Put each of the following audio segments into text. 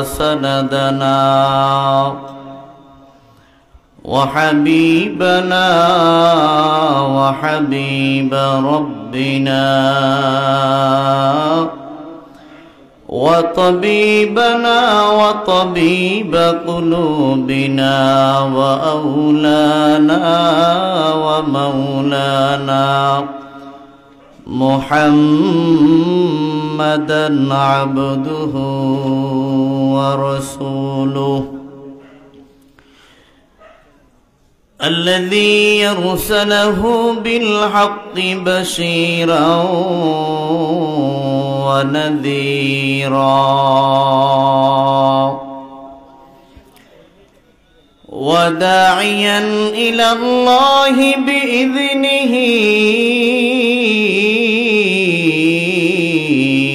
وسندنا وحبيبنا وحبيب ربنا وطبيبنا وطبيب قلوبنا وأولانا ومولانا محمدا عبده ورسوله الذي يرسله بالحق بشيرا ونذيرا وداعيا إلى الله بإذنه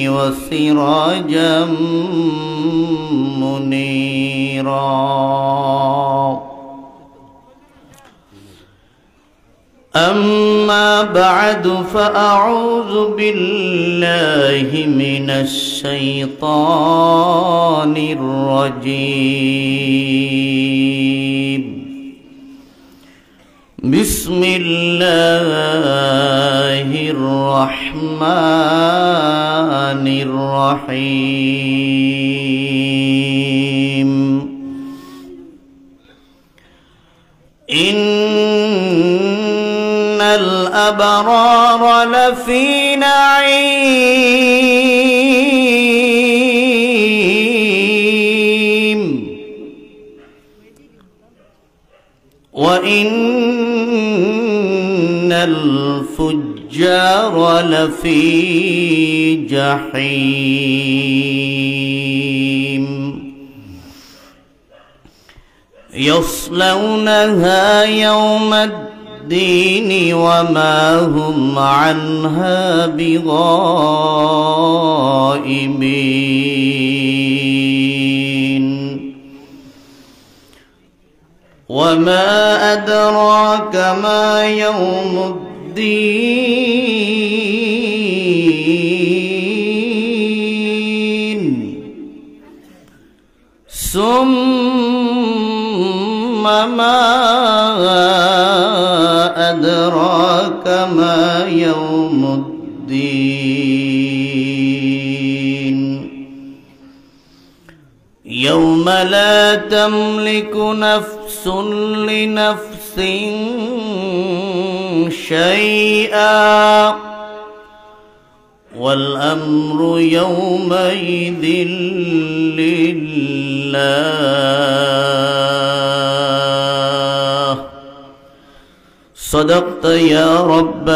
وسراجا منيرا أما بعد فأعوذ بالله من الشيطان الرجيم بسم الله الرحمن الرحيم إن الأبرار لفي نعيم وإن الفجار لفي جحيم يصلونها يوم الدين وما هم عنها بغائبين وما أدراك ما يوم الدين ثم ما أدراك ما يوم الدين يوم لا تملك نفس لنفس شيئا والأمر يومئذ لله صدقت يا رب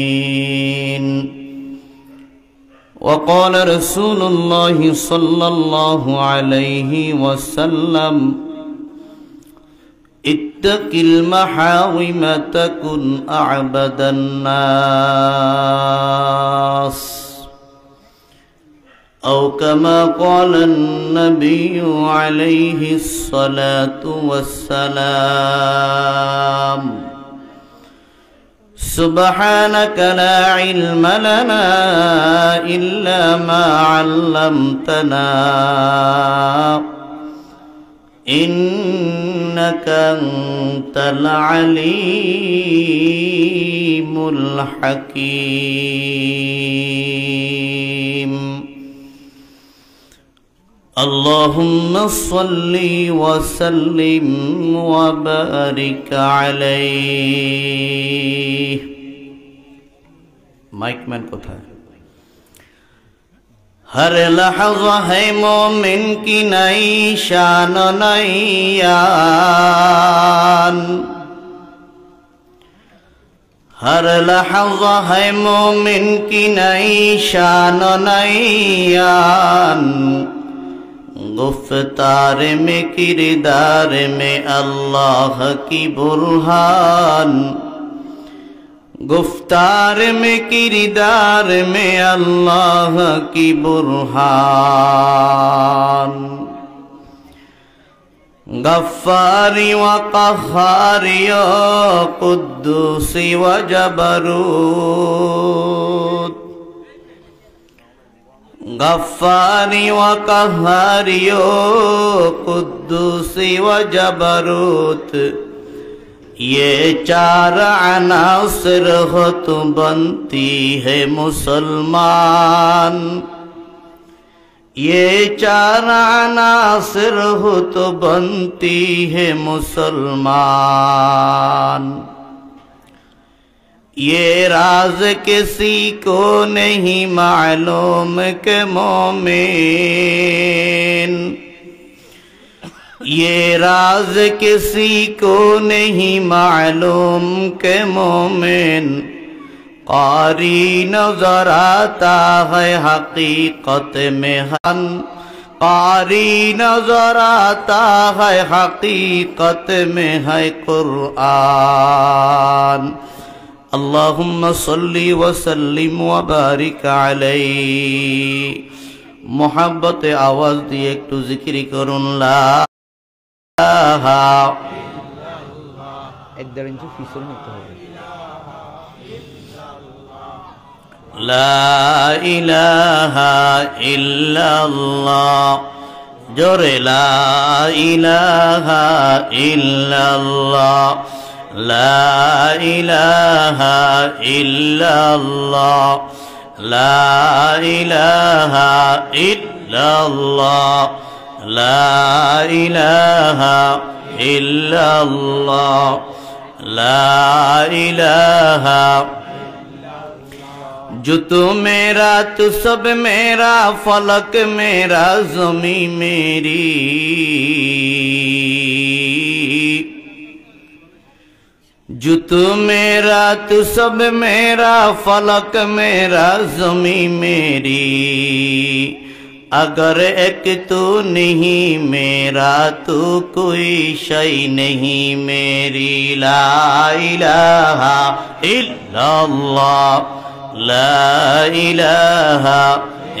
العالمين وقال رسول الله صلى الله عليه وسلم اتق المحارم تكن أعبد الناس أو كما قال النبي عليه الصلاة والسلام سبحانك لا علم لنا إلا ما علمتنا إنك أنت العليم الحكيم اللهم صل وسلم وبارك عليه mic man কোথায় हर लहज़ा है मोमिन की नई शान नई यान हर लहज़ा है मोमिन की नई शान नई यान गुफ्तार में किरदार में अल्लाह की बुरहान गुफ्तार में किरदार में अल्लाह की बुरहान गफ्फारी व क़ह्हारी व कुद्दूसी व जबरूत गफ्फारी व कहहारी ओ कुद्दूसी व जबरूत, ये चार अनासिर हो तो बनती है मुसलमान। ये चार अनासिर हो तो बनती है मुसलमान। ये राज किसी को नहीं मालूम के मोमिन, ये राज किसी को नहीं मालूम के मोमिन। कारी नजर आता है हकीकत में हन, कारी नजर आता है हकीकत में है कुरान। अल्लाहुम्मा सल्ली व सल्लिम व बारिक अलैहि। मोहब्बत आवाज दिए एकटू जिक्र करुन ला इलाहा। 1.5 इंच পিছনে নিতে হবে। ला इलाहा इल्लल्लाह, जोरे ला इलाहा इल्लल्लाह, ला इलाहा इल्लल्लाह, ला इलाहा इल्लल्लाह, ला इलाहा इल्लल्लाह, ला इलाहा। जो तू मेरा तू सब मेरा, फलक मेरा ज़मीं मेरी। जो तू मेरा तू सब मेरा, फलक मेरा ज़मीं मेरी। अगर एक तू नहीं मेरा तो कोई शय नहीं मेरी। ला इलाहा इल्लल्लाह, ला इलाहा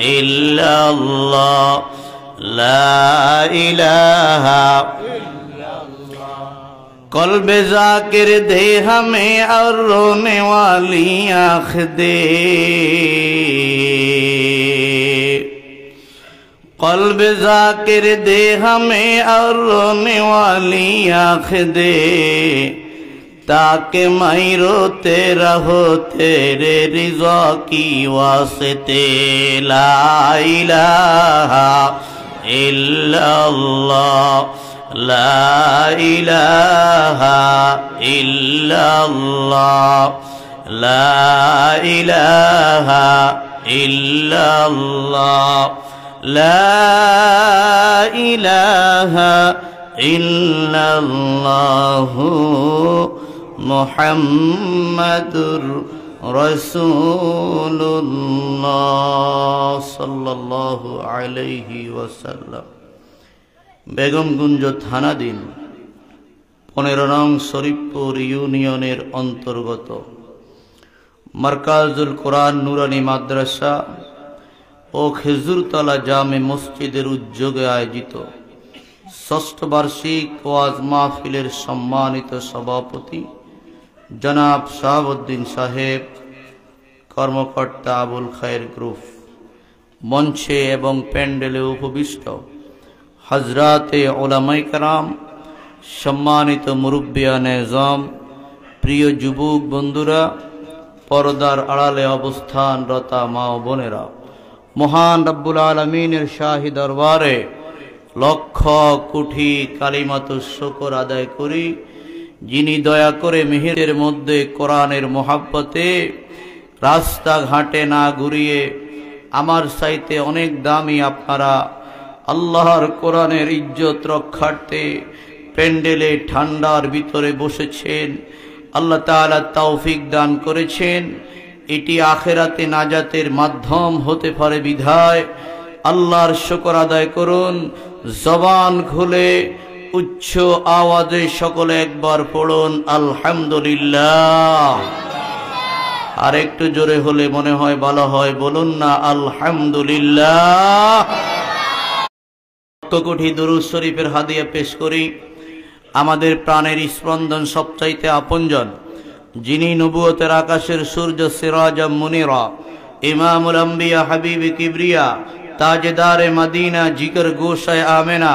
इल्लल्लाह, ला इलाहा। कल्ब ज़ाकिर दे हमें और रोने वाली आँख दे। कल्ब ज़ाकिर दे हमें और रोने वाली आँख दे, ताकि मैं रोते रहो तेरे रिज़ा की वास्ते। ला इलाहा इल्लल्लाह, ला इलाहा इल्लल्लाह, ला इलाहा इल्लल्लाह, ला इलाहा इल्लल्लाह मुहम्मदुर रसूलुल्लाह सल्लल्लाहु अलैहि वसल्लम। बेगमगंज थानाधीन 15 नং शरीफपुर यूनियনের अंतर्गत মার্কাজুল কোরআন নুরানি মাদ্রাসা ও খেজুরতলা জামে মসজিদের উদ্যোগে আয়োজিত ষষ্ঠ বার্ষিক ওয়াজ মাহফিলের সম্মানিত সভাপতি জনাব শাহাবুদ্দিন সাহেব, কর্মকর্তা আবুল খায়ের গ্রুপ, মঞ্চে এবং প্যান্ডেলে উপবিষ্ট হযরতে উলামায়ে কেরাম, সম্মানিত মুরব্বিয়ানে আযম, প্রিয় যুবক বন্ধুরা, পর্দার আড়ালে অবস্থানরতা মা ও বোনেরা, মহান রব্বুল আলামিনের শাহী দরবারে লক্ষ কোটি কালিমাতুশ শুকর আদায় করি, যিনি দয়া করে মেহেরের মধ্যে কোরআনের মোহাব্বতে রাস্তাঘাটে না ঘুরিয়ে আমার চাইতে অনেক দামি আপনারা আল্লাহর কোরআনের ইজ্জত রক্ষার্থে প্যান্ডেলে ঠান্ডার ভিতরে বসেছেন। আল্লাহ তাআলা তৌফিক দান করেছেন, এটি আখিরাতে নাজাতের মাধ্যম হতে পারে বিধায় আল্লাহর শুকর আদায় করুন। জবান খুলে উচ্চ আওয়াজে সকলে একবার পড়ুন আলহামদুলিল্লাহ। আর একটু জোরে হলে মনে হয় ভালো হয়, বলুন না আলহামদুলিল্লাহ। কোটি দুরূদ শরীফের হাদিয়া পেশ করি আমাদের প্রাণের স্পন্দন, সবচাইতে আপনজন, যিনি নবুয়তের আকাশের সূর্য সিরাজাম মুনিরা, ইমামুল আম্বিয়া হাবিব কিবরিয়া তাজদার মদিনা জিকর গোশায় আমেনা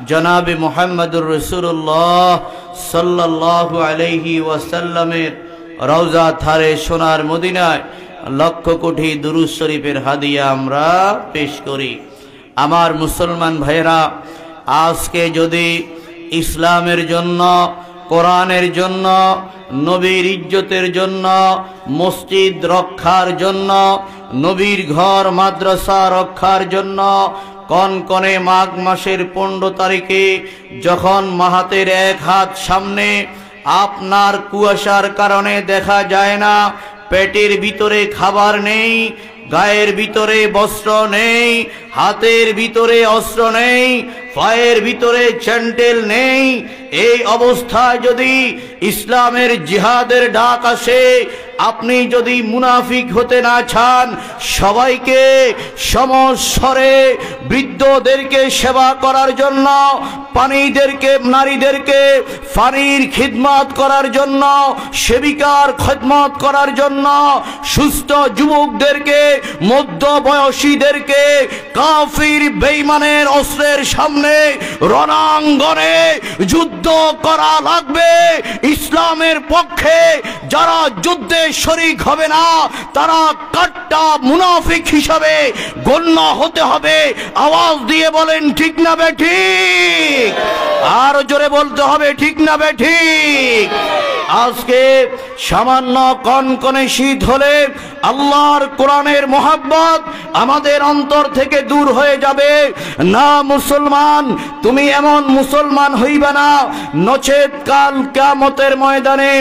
জনাবে মুহাম্মদুর রাসূলুল্লাহ সাল্লাল্লাহু আলাইহি ওয়াসাল্লামের রওজা ধারে সোনার মদিনায় লক্ষ কোটি দুরূদ শরীফের হাদিয়া আমরা পেশ করি। আমার মুসলমান ভাইরা, আজকে যদি ইসলামের জন্য, কোরআনের জন্য, নবীর ইজ্জতের জন্য, মসজিদ রক্ষার জন্য, নবীর ঘর মাদ্রাসা রক্ষার জন্য কনকনে মাঘ মাসের 15 তারিখে যখন মাহাতের এক হাত সামনে আপনার কুয়াশার কারণে দেখা যায় না, পেটের ভিতরে খাবার নেই, গায়ের ভিতরে বস্ত্র নেই, হাতের ভিতরে অস্ত্র নেই, পায়ের ভিতরে স্যান্ডেল নেই, এই অবস্থায় যদি ইসলামের জিহাদের ডাক আসে, আপনি যদি মুনাফিক হতে না চান, সবাইকে সমস্বরে বৃদ্ধদেরকে সেবা করার জন্য, নারীদেরকে পানির খিদমত করার জন্য, সেবিকার খিদমত করার জন্য, সুস্থ যুবকদেরকে, মধ্যবয়সীদেরকে কাফির বেঈমানের অস্ত্রের সামনে রণাঙ্গনে যুদ্ধ করা লাগবে। ইসলামের পক্ষে যারা যুদ্ধে শরীক হবে না, তারা কাট্টা মুনাফিক হিসাবে গণ্য হতে হবে। আওয়াজ দিয়ে বলেন ঠিক না বেঠিক? আর জোরে বলতে হবে ঠিক না বেঠিক? আজকে সামান্য কনকনে শীত হলে আল্লাহর কোরআনের মোহাব্বত আমাদের অন্তর থেকে দূর হয়ে যাবে না। মুসলমান, তুমি এমন মুসলমান হইবে না, নচেত কাল কিয়ামতের ময়দানে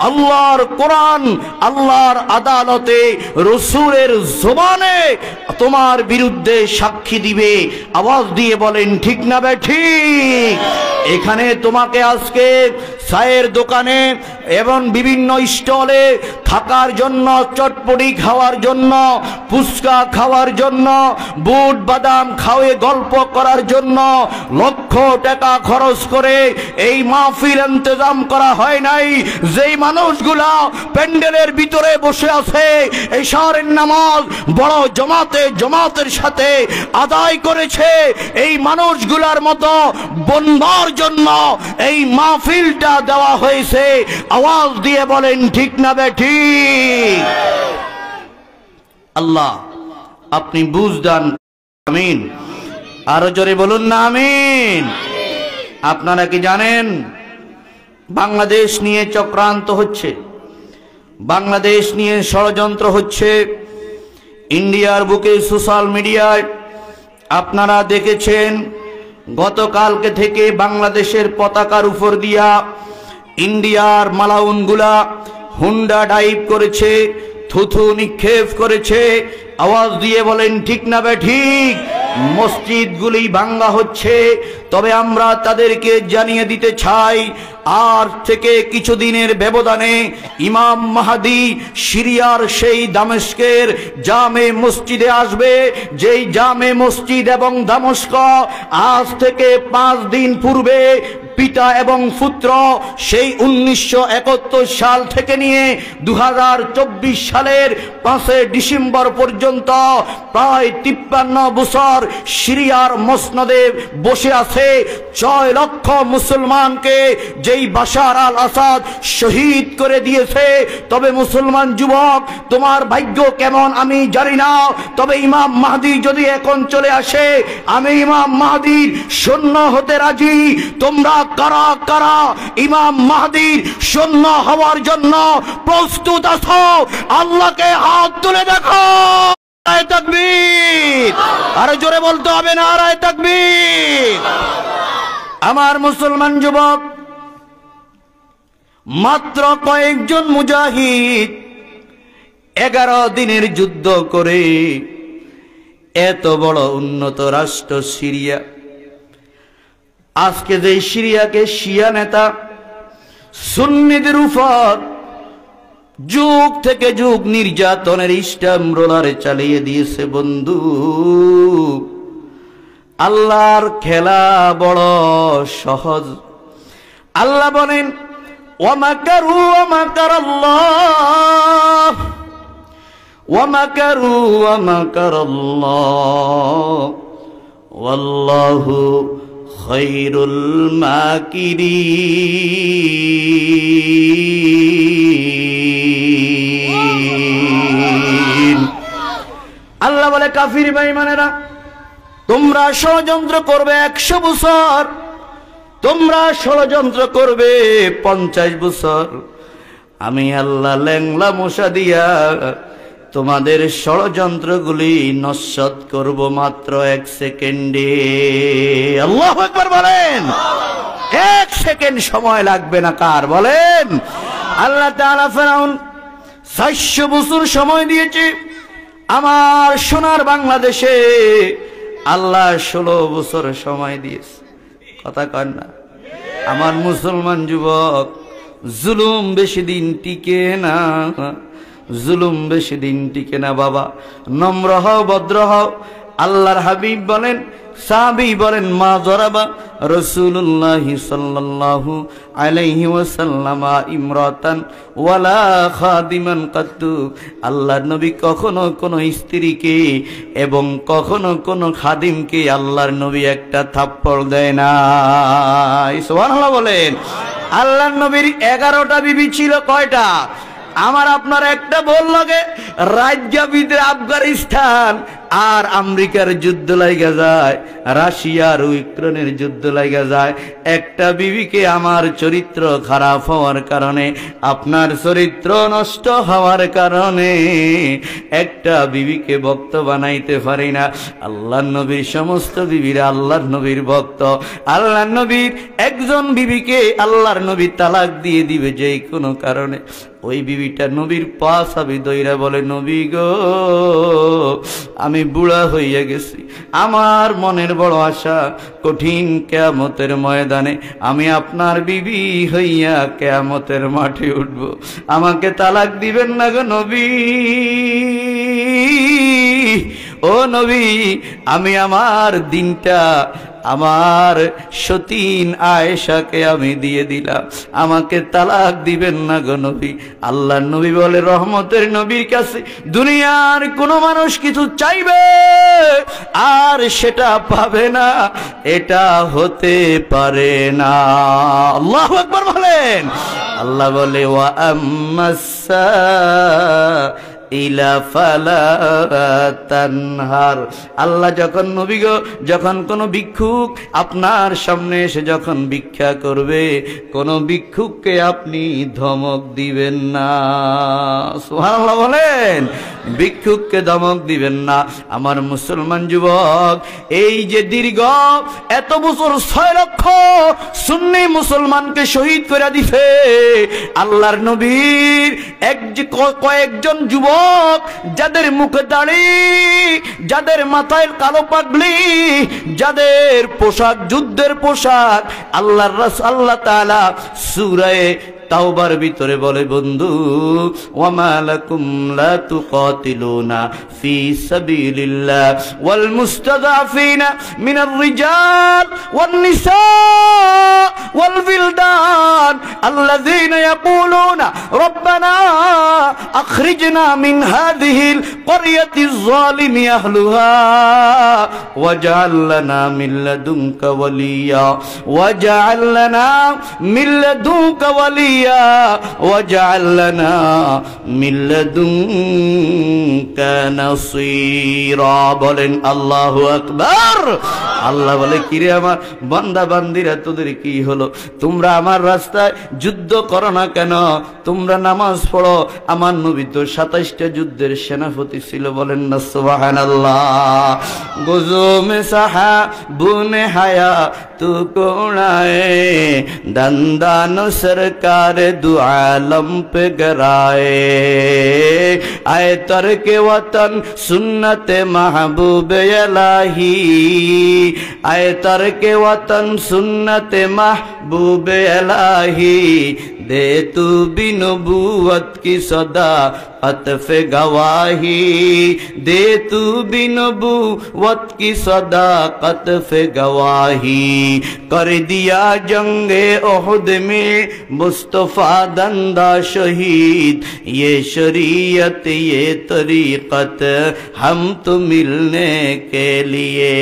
আল্লাহর কোরআন, আল্লাহর আদালতে রাসূলের জবানে তোমার বিরুদ্ধে সাক্ষী দিবে। আওয়াজ দিয়ে বলেন ঠিক না বেঠিক? এখানে তোমাকে আজকে চায়ের দোকানে এবং বিভিন্ন স্টলে থাকার জন্য, চটপটি খাওয়ার জন্য, ফুচকা খাওয়ার জন্য, বুট বাদাম খাওয়ে গল্প করার জন্য লক্ষ টাকা খরচ করে এই মাহফিল ইন্তজাম করা হয় নাই। যেই মানুষগুলা প্যান্ডেলের ভিতরে বসে আছে, এশারের নামাজ বড় জমাতের সাথে আদায় করেছে, এই মানুষগুলার মতো বন্ধার জন্য এই মাহফিলটা দেওয়া হয়েছে। আওয়াজ দিয়ে বলেন ঠিক না বেঠিক? আল্লাহ আপনি বুঝ দান, আমিন। আরো জোরে বলুন না আমিন। আপনারা কি জানেন বাংলাদেশ নিয়ে চক্রান্ত হচ্ছে, বাংলাদেশ নিয়ে ষড়যন্ত্র হচ্ছে? ইন্ডিয়ার বুকে সোশ্যাল মিডিয়ায় আপনারা দেখেছেন গতকালকে থেকে বাংলাদেশের পতাকার উপর দিয়া ইন্ডিয়ার মালাউনগুলা হুন্ডা ডাইভ করেছে, থুথু নিক্ষেপ করেছে। আওয়াজ দিয়ে বলেন ঠিক না বেঠিক? মসজিদগুলি ভাঙ্গা হচ্ছে। তবে আমরা তাদেরকে জানিয়ে দিতে চাই, আর থেকে কিছুদিনের ব্যবধানে ইমাম মাহদী সিরিয়ার সেই দামেস্কের জামে মসজিদে আসবে, যেই জামে মসজিদ এবং দামেস্ক আজ থেকে 5 দিন পূর্বে পিতা এবং পুত্র সেই 1971 সাল থেকে নিয়ে 2024 সালের 5 ডিসেম্বর পর্যন্ত প্রায় 53 বছর সিরিয়ার মসনদে বসে আছে। 6 লক্ষ মুসলমানকে যেই বাশার আল আসাদ শহীদ করে দিয়েছে। তবে মুসলমান যুবক, তোমার ভাগ্য কেমন আমি জানি না, তবে ইমাম মাহদী যদি এখন চলে আসে, আমি ইমাম মাহদীর সৈন্য হতে রাজি। তোমরা কারা কারা ইমাম মাহদীর সৈন্য হওয়ার জন্য প্রস্তুত আছো? আল্লাহকে হাত তুলে দেখো। নারায়ে তাকবীর! আরো জোরে বলতে হবে নারায়ে তাকবীর! আমার মুসলমান যুবক, মাত্র কয়েকজন মুজাহিদ 11 দিনের যুদ্ধ করে এত বড় উন্নত রাষ্ট্র সিরিয়া, আজকে যে সিরিয়াকে শিয়া নেতা সুন্নিদের উপর যুগ থেকে যুগ নির্যাতনের স্ট্যাম্প রোলারে চালিয়ে দিয়েছে। বন্ধু, আল্লাহর খেলা বড় সহজ। আল্লাহ বলেন ওয়ামাকারু ওয়ামাকারাল্লাহ ومكروا ومكر الله والله خير الماكرين আল্লাহ বলে কাফির বেঈমানেরা তোমরা ষড়যন্ত্র করবে 100 বছর, তোমরা ষড়যন্ত্র করবে 50 বছর, আমি আল্লাহ ল্যাংলা মশা দিয়া তোমাদের ষড়যন্ত্রগুলি নস্যাৎ করব মাত্র 1 সেকেন্ডে। আল্লাহু আকবার বলেন। 1 সেকেন্ড সময় লাগবে না কার বলেন? আল্লাহ তাআলা ফেরাউন 400 বছর সময় দিয়েছে। আমার সোনার বাংলাদেশে আল্লাহ 16 বছর সময় দিয়েছে। কথা কন না? আমার মুসলমান যুবক, জুলুম বেশি দিন টিকে না, জুলুম বেশি দিন টিকে না বাবা। নম্র হও, ভদ্র হও। আল্লাহর হাবিব বলেন, সাহাবী বলেন, মা জরাবা রাসূলুল্লাহ সাল্লাল্লাহু আলাইহি ওয়াসাল্লাম ইমরাতান ওয়ালা খাদিমান কাত্তু। আল্লাহর নবী কখনো কোনো স্ত্রীকে এবং কখনো কোনো খাদিমকে আল্লাহর নবী একটা থাপ্পড় দেয় না। সুবহানাল্লাহ বলেন। আল্লাহর নবীর 11টা বিবি ছিল। কয়টা? আমার আপনার একটা বল লাগে রাজ্যা ভিতরে আফগানিস্তান আর আমেরিকার যুদ্ধ লাগা যায়, রাশিয়ার ইউক্রেনের যুদ্ধ লাগা যায়। একটা বিবিকে আমার চরিত্র খারাপ হওয়ার কারণে, আপনার চরিত্র নষ্ট হওয়ার কারণে একটা বিবিকে ভক্ত বানাইতে পারি না। আল্লাহর নবীর সমস্ত বিবিরা আল্লাহর নবীর ভক্ত। আল্লাহর নবীর একজন বিবিকে আল্লাহর নবী তালাক দিয়ে দিবে যে কোনো কারণে, ওই বিবিটা নবীর পাশ আবি দইরা বলে, নবী গো আমি বুড়া হইয়া গেছি, আমার মনের বড় আশা কঠিন কিয়ামতের ময়দানে আমি আপনার বিবি হইয়া কিয়ামতের মাঠে উঠব, আমাকে তালাক দিবেন না গো নবী। ও নবী, আমি আমার দিনটা আমার সতীন আয়েশাকে আমি দিয়ে দিলাম, আমাকে তালাক দিবেন না গো নবী। আল্লাহর নবী বলে, রহমতের নবীর কাছে দুনিয়ার কোনো মানুষ কিছু চাইবে আর সেটা পাবে না, এটা হতে পারে না। আল্লাহু আকবার বলেন। আল্লাহ বলে, ওয়া আম্মাসা ইলা ফালা তানহার। আল্লাহ যখন নবী গো, যখন কোন ভিক্ষুক আপনার সামনে এসে যখন ভিক্ষা করবে, কোন ভিক্ষুককে আপনি ধমক দিবেন না। সুবহানাল্লাহ বলেন। ভিক্ষুককে ধমক দিবেন না। আমার মুসলমান যুবক, এই যে দীর্ঘ এত বছর 6 লক্ষ সুন্নি মুসলমানকে শহীদ করে দিছে আল্লাহর নবীর কয়েকজন যুবক, যাদের মুখে দাড়ি, যাদের মাথায় কালো পাগড়ি, যাদের পোশাক যুদ্ধের পোশাক, আল্লাহ তাআলা সূরা তাওবার ভিতরে বলে, বন্ধু ওয়ামা লাকুম লা তুকাতিলুনা ফি সাবিলিল্লাহ ওয়াল মুস্তাদাফিনা মিনার রিজাল ওয়ান নিসা ওয়াল বিলদান আল্লাযীনা ইয়াকুলুনা রব্বানা আখরিজনা মিন হাযিহিল ক্বরিয়াতিজ যালিমি আহলুহা ওয়াজআল লানা মিন লাদুনকা ওয়ালিয়া ওয়াজআল লানা মিন লাদুনকা ওয়ালিয়া ওয়াজআল লানা মিন লাদুনকা নাসীরা। বলেন আল্লাহু আকবার। আল্লাহ বলে, কিরে আমার বান্দা বান্দিরা, তোদের কি হলো? তোমরা আমার রাস্তায় যুদ্ধ করো না কেন? তোমরা নামাজ পড়ো। আমার নবী তো 27টা যুদ্ধের সেনাপতি ছিল। বলেন না সুবহানাল্লাহ। গুজো মে সাহাবুনে হায়া তু কোড়ায়ে দন্দানো সরকার দু আলম पे गराए आए तरके वतन सुन्नत महबूब इलाही आए तरके वतन सुन्नत महबूब इलाही दे तू भी नबूवत की सदाकत पे गवाही दे तू भी नबूवत की सदाकत पे गवाही। कर दिया जंगे ओहद में मुस्तफा दंदा शहीद ये शरीयत ये तरीकत हम तो मिलने के लिए।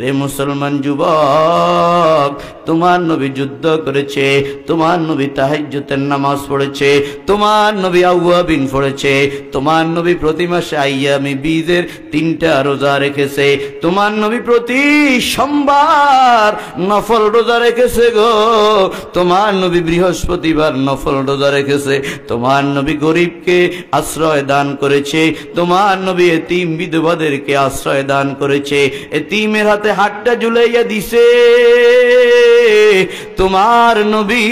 रे मुसलमान যুবক, তোমার নবী যুদ্ধ করেছে, তোমার নবী তাহাজ্জুদের নামাজ পড়েছে, তোমার নবী আউয়াবিন পড়েছে, তোমার নবী প্রতি মাসে আইয়ামে বীজের 3টা রোজা রেখেছে, তোমার নবী প্রতি সোমবার নফল রোজা রেখেছে গো, তোমার নবী বৃহস্পতিবার নফল রোজা রেখেছে, তোমার নবী গরিবকে আশ্রয় দান করেছে, তোমার নবী এতিম বিধবাদেরকে আশ্রয় দান করেছে, এতিমের হাতে হাতটা ঝুলাইয়া দিছে। তোমার নবী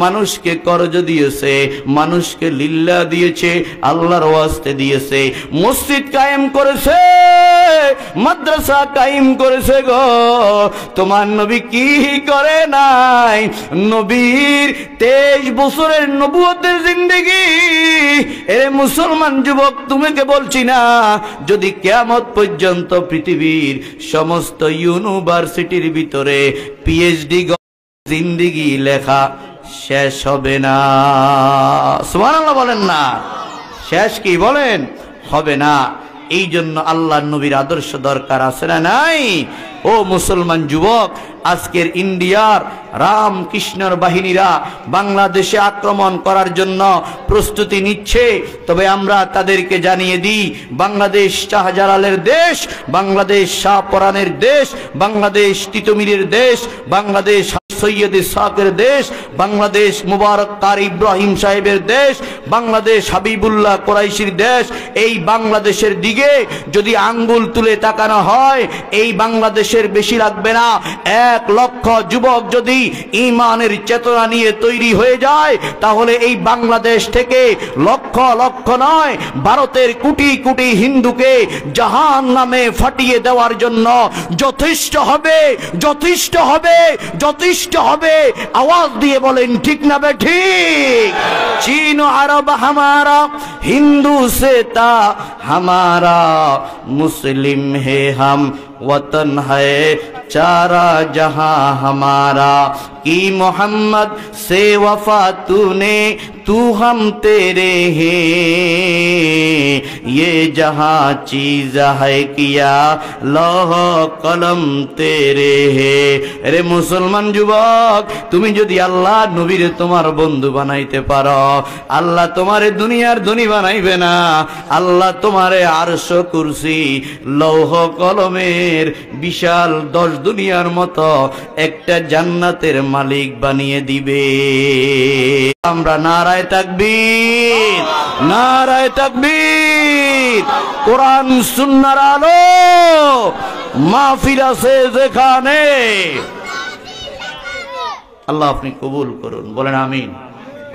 মানুষকে করজ দিয়েছে, মানুষকে লিল্লাহ দিয়েছে, আল্লাহর ওয়াস্তে দিয়েছে, মসজিদ কায়েম করেছে, মাদ্রাসা কায়েম করেছে গো। তোমার নবী কি করে নাই? নবীর 23 বছরের নবুয়তের জিন্দেগি। এ মুসলমান যুবক, তোমাকে বলছি না, যদি কিয়ামত পর্যন্ত পৃথিবীর সমস্ত ইউনিভার্সিটির ভিতরে পিএইচডি জিন্দেগি লেখা শেষ হবে না। সুবহানাল্লাহ বলেন না, শেষ কি বলেন? হবে না। এই জন্য আল্লাহর নবীর আদর্শ দরকার আছে না নাই? ও মুসলমান যুবক, আজকের ইন্ডিয়ার রামকৃষ্ণর বাহিনীরা বাংলাদেশে আক্রমণ করার জন্য প্রস্তুতি নিচ্ছে। তবে আমরা তাদেরকে জানিয়ে দিই, বাংলাদেশ শাহজালালের দেশ, বাংলাদেশ শাহপরানের দেশ, বাংলাদেশ তিতুমিরের দেশ, বাংলাদেশ সৈয়দ ইসহাকের দেশ, বাংলাদেশ মুবারক কার ইব্রাহিম সাহেবের দেশ, বাংলাদেশ হাবিবুল্লাহ কোরাইশির দেশ। এই বাংলাদেশের দিকে যদি আঙ্গুল তুলে তাকানো হয়, এই বাংলাদেশের বেশি লাগবে না, 1 লক্ষ যুবক যদি ঈমানের চেতনা নিয়ে তৈরি হয়ে যায়, তাহলে এই বাংলাদেশ থেকে লক্ষ লক্ষ নয়, ভারতের কোটি কোটি হিন্দুকে জাহান্নামে ফাটিয়ে দেওয়ার জন্য যথেষ্ট হবে, যথেষ্ট হবে, যথেষ্ট হবে। আওয়াজ দিয়ে বলেন ঠিক না বেঠিক? চীন আরব হামারা, হিন্দু সেতা হামারা, মুসলিম হে হাম, वतन है चारा जहां हमारा, की मोहम्मद से वफा तूने, तू हम तेरे हैं, ये जहां चीज है किया लौह कलम तेरे है। अरे मुसलमान যুবক, তুমি যদি আল্লাহ নবীর তোমার বন্ধু বানাইতে পারো, আল্লাহ তোমারে দুনিয়ার ধনী বানাইবে না, আল্লাহ তোমারে আরশ কুরসি লৌহ কলমের বিশাল 10 দুনিয়ার মতো একটা জান্নাতের মালিক বানিয়ে দিবে। আমরা নারায়ে তাকবীর, নারায়ে তাকবীর। কোরআন সুন্নাহর আলো মাহফিল আছে যেখানে, আল্লাহ আপনি কবুল করুন, বলেন আমিন।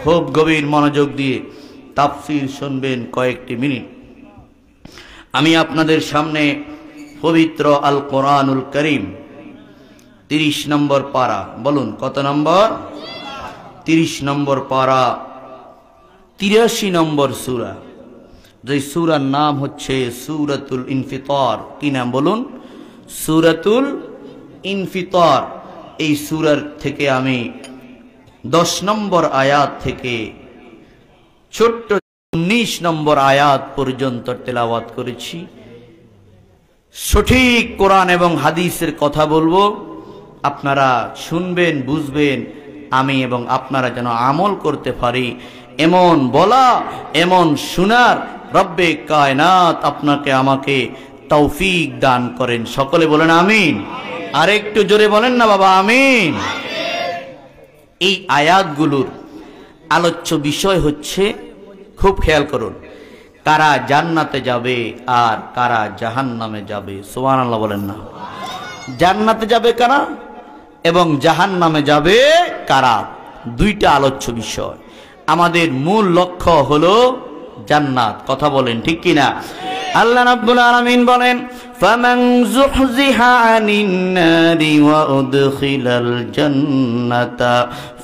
খুব গভীর মনোযোগ দিয়ে তাফসীর শুনবেন কয়েকটি মিনিট। আমি আপনাদের সামনে পবিত্র আল কোরআনুল করিম 30 নম্বর পারা, বলুন কত নম্বর? 30 নম্বর পারা, 83 নম্বর সূরা, যে সূরার নাম হচ্ছে সূরাতুল ইনফিতার। কি নাম বলুন? সূরাতুল ইনফিতার। এই সূরার থেকে আমি 10 নম্বর আয়াত থেকে ছোট্ট 19 নম্বর আয়াত পর্যন্ত তেলাওয়াত করেছি। সঠিক কোরআন এবং হাদিসের কথা বলবো, আপনারা শুনবেন, বুঝবেন, আমি এবং আপনারা যেন আমল করতে পারি, এমন বলা এমন শোনার রব্বে কায়নাত আপনাকে আমাকে তৌফিক দান করেন। সকলে বলেন আমিন। আর একটু জোরে বলেন না বাবা, আমিন। এই আয়াতগুলোর আলোচ্য বিষয় হচ্ছে, খুব খেয়াল করুন, কারা জান্নাতে যাবে আর কারা জাহান্নামে যাবে। সুবহানাল্লাহ বলেন না। জান্নাতে যাবে কারা এবং জাহান্নামে যাবে কারা, দুইটা আলোচ্য বিষয়। আমাদের মূল লক্ষ্য হলো জান্নাত। কথা বলেন ঠিক কিনা? আল্লাহ রাব্বুল আলামিন বলেন, ফামান যুহজিহা আনিন নারি ওয়া উদখিলাল জান্নাতা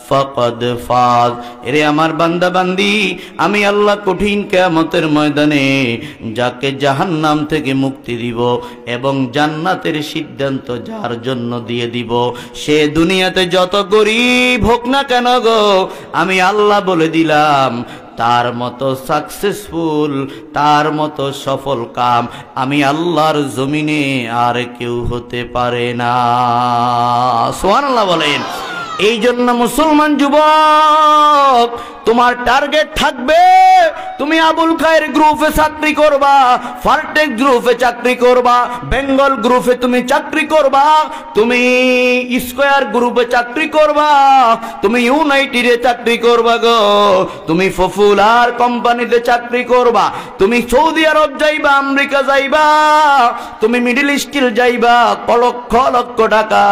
ফাকাদ ফাজ। এরে আমার বান্দা বান্দি, আমি আল্লাহ কঠিন কিয়ামতের ময়দানে যাকে জাহান্নাম থেকে মুক্তি দিব এবং জান্নাতের সিদ্ধান্ত যার জন্য দিয়ে দিব, সে দুনিয়াতে যত গরিব হোক না কেন গো, আমি আল্লাহ বলে দিলাম তার মতো সাকসেসফুল, তার মতো সফল কাম আমি আল্লাহর জমিনে আর কেউ হতে পারে না। সুবহানাল্লাহ বলেন। এই জন্য মুসলমান যুবক, তোমার টার্গেট থাকবে তুমি আবুল খায়ের গ্রুপে চাকরি করবা, ফারটেক গ্রুপে চাকরি করবা, বেঙ্গল গ্রুপে তুমি চাকরি করবা, তুমি স্কয়ার গ্রুপে চাকরি করবা, তুমি ইউনাইটেডে চাকরি করবা গো, তুমি পপুলার কোম্পানিতে চাকরি করবা, তুমি সৌদি আরব যাইবা, আমেরিকা যাইবা, তুমি মিডল ইস্টে যাইবা, লক্ষ লক্ষ টাকা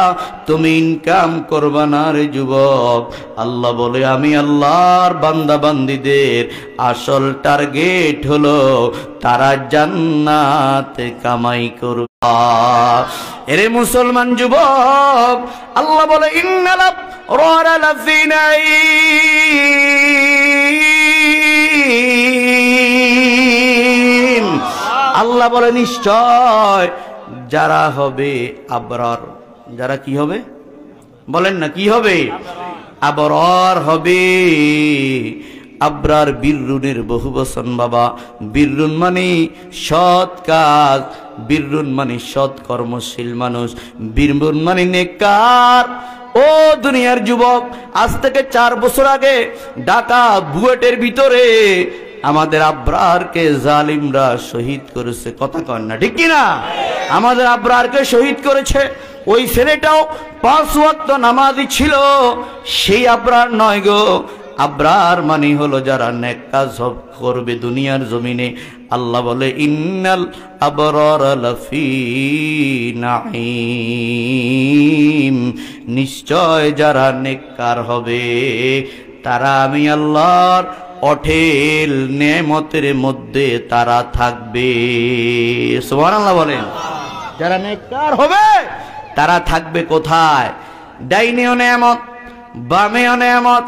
তুমি ইনকাম করবা না রে যুবক। আল্লাহ বলে আমি আল্লাহর বান্দা বান্দীদের আসল টার্গেট হলো তারা জান্নাতে কামাই করবে। এরে মুসলমান যুবক, আল্লাহ বলে ইন্নাল আবরারা লাফি নাঈম। আল্লাহ বলে নিশ্চয় যারা হবে আবরার, যারা কি হবে বলেন না, কি হবে? আবরার হবে। আবরার বিররুনের বহু বচন বাবা। বিররুন মানে সৎ কাজ, বিররুন মানে সৎ কর্মশীল মানুষ, বিররুন মানে নেককার। ও দুনিয়ার যুবক, আজ থেকে 4 বছর আগে ঢাকা বুয়েটের ভিতরে আমাদের আবরারকে জালিমরা শহীদ করেছে। কথা কন না, ঠিক কিনা? আমাদের আবরারকে শহীদ করেছে। ওই ছেলেটাও 5 ওয়াক্ত নামাজি ছিল। সেই আবরার নয় গো। আবরার মানে হলো যারা নেক কাজ করবে দুনিয়ার জমিনে। আল্লাহ বলে ইন্নাল আবরারা লাফি নাঈম। নিশ্চয় যারা নেককার হবে তারা আমি আল্লাহর অঢেল নেমতের মধ্যে তারা থাকবে। সুবহানাল্লাহ বলেন। যারা নেককার হবে তারা থাকবে কোথায়? ডাইনেও নেয়ামত, বামেও নেয়ামত,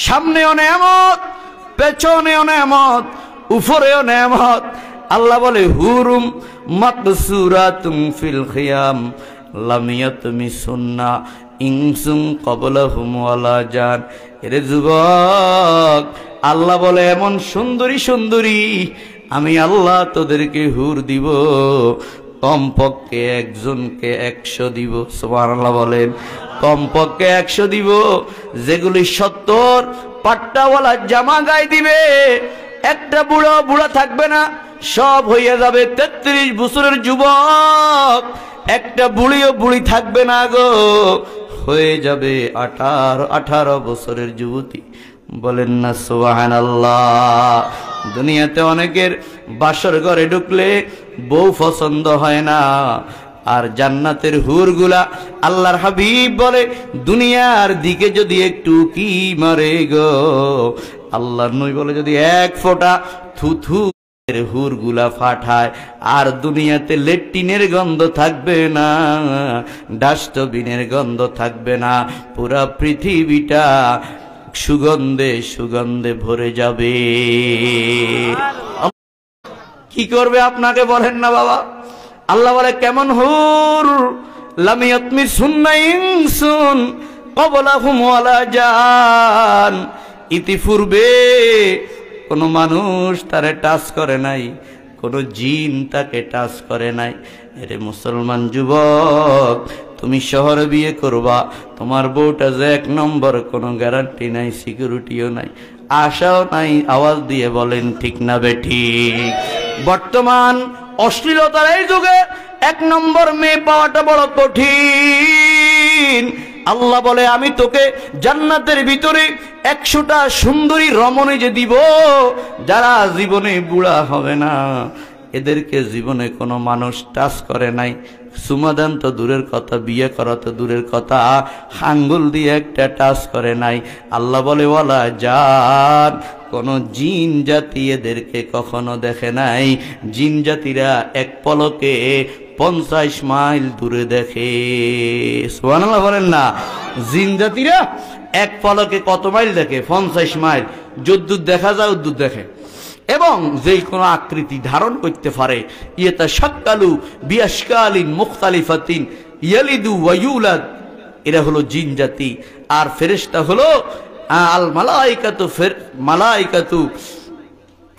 সামনেও নেয়ামত, পেছনেও নেয়ামত, উপরেও নেয়ামত। আল্লাহ বলে হুরুম মাকসুরাতুম ফিল খিয়াম লাম ইয়াতমিসুন্না ইনসুন ক্বাবলাহুম ওয়ালা জান। এরে যুবক, আল্লাহ বলে এমন সুন্দরী সুন্দরী আমি আল্লাহ তোদেরকে হুর দিব, কমপক্ষে একজনকে 100 দিব। সুবহানাল্লাহ বলেন। কমপক্ষে 100 দিব, যেগুলি 70 পাট্টাওয়ালা জামা গায়ে দিবে। একটা বুড়ো বুড়া থাকবে না, সব হইয়া যাবে 33 বছরের যুবক। একটা বুড়িও বুড়ি থাকবে না গো, হয়ে যাবে 18 বছরের যুবতী। বলেন না সুবহানাল্লাহ। দুনিয়াতে অনেকের বাসর ঘরে ঢুকলে বউ পছন্দ হয় না, আর জান্নাতের হুরগুলা আল্লাহর হাবিব বলে দুনিয়ার দিকে যদি একটু কি মারে গো, আল্লাহর নবী বলে যদি 1 ফোঁটা থুথু হুরগুলা ফাটায়, আর দুনিয়াতে লেট্রিনের গন্ধ থাকবে না, ডাস্টবিনের গন্ধ থাকবে না, পুরা পৃথিবীটা সুগন্ধে সুগন্ধে ভরে যাবে। কি করবে আপনাকে বলেন না বাবা? আল্লাহ বলে কেমন হুর, লাম ইয়াতমিসুন্না ইনসুন ক্বাবলাহুম ওয়ালা জান। ইতিপূর্বে কোনো মানুষ তারে টাচ করে নাই, কোনো জিন তাকে টাচ করে নাই। এরে মুসলমান যুবক, তুমি শহরে বিয়ে করবা, তোমার বউটা যে 1 নম্বর, কোনো গ্যারান্টি নাই, সিকিউরিটিও নাই, আশাও নাই। আওয়াজ দিয়ে বলেন ঠিক না বেঠিক? বর্তমান অশ্লীলতার এই যুগে 1 নম্বর মেয়ে পাওয়াটা বড় কঠিন। আল্লাহ বলে আমি তোকে জান্নাতের ভিতরে 100টা সুন্দরী রমণী যে দিব, যারা জীবনে বুড়া হবে না, এদেরকে জীবনে কোনো মানুষ টাচ করে নাই। সুমাদান তো দূরের কথা, বিয়ে করা তো দূরের কথা, আঙ্গুল দিয়ে একটা টাচ করে নাই। আল্লাহ বলে ওয়ালা জান, কোন জিন জাতি এদেরকে কখনো দেখে নাই। জিন জাতিরা 1 পলকে 50 মাইল দূরে দেখে। সুবহানাল্লাহ বলেন না। জিন জাতিরা এক পলকে কত মাইল দেখে? 50 মাইল। যদ্দূর দেখা যায় উদ্দূর দেখে, এবং যেই কোনো আকৃতি ধারণ করতে পারে। ইয়াতাশাক্কালু বিআশকালিন মুখতালিফাতিন ইয়ালিদু ওয়া ইউলাদ। এরা হলো জিন জাতি। আর ফেরেশতা হলো আল মালাইকাতু, মালাইকাতু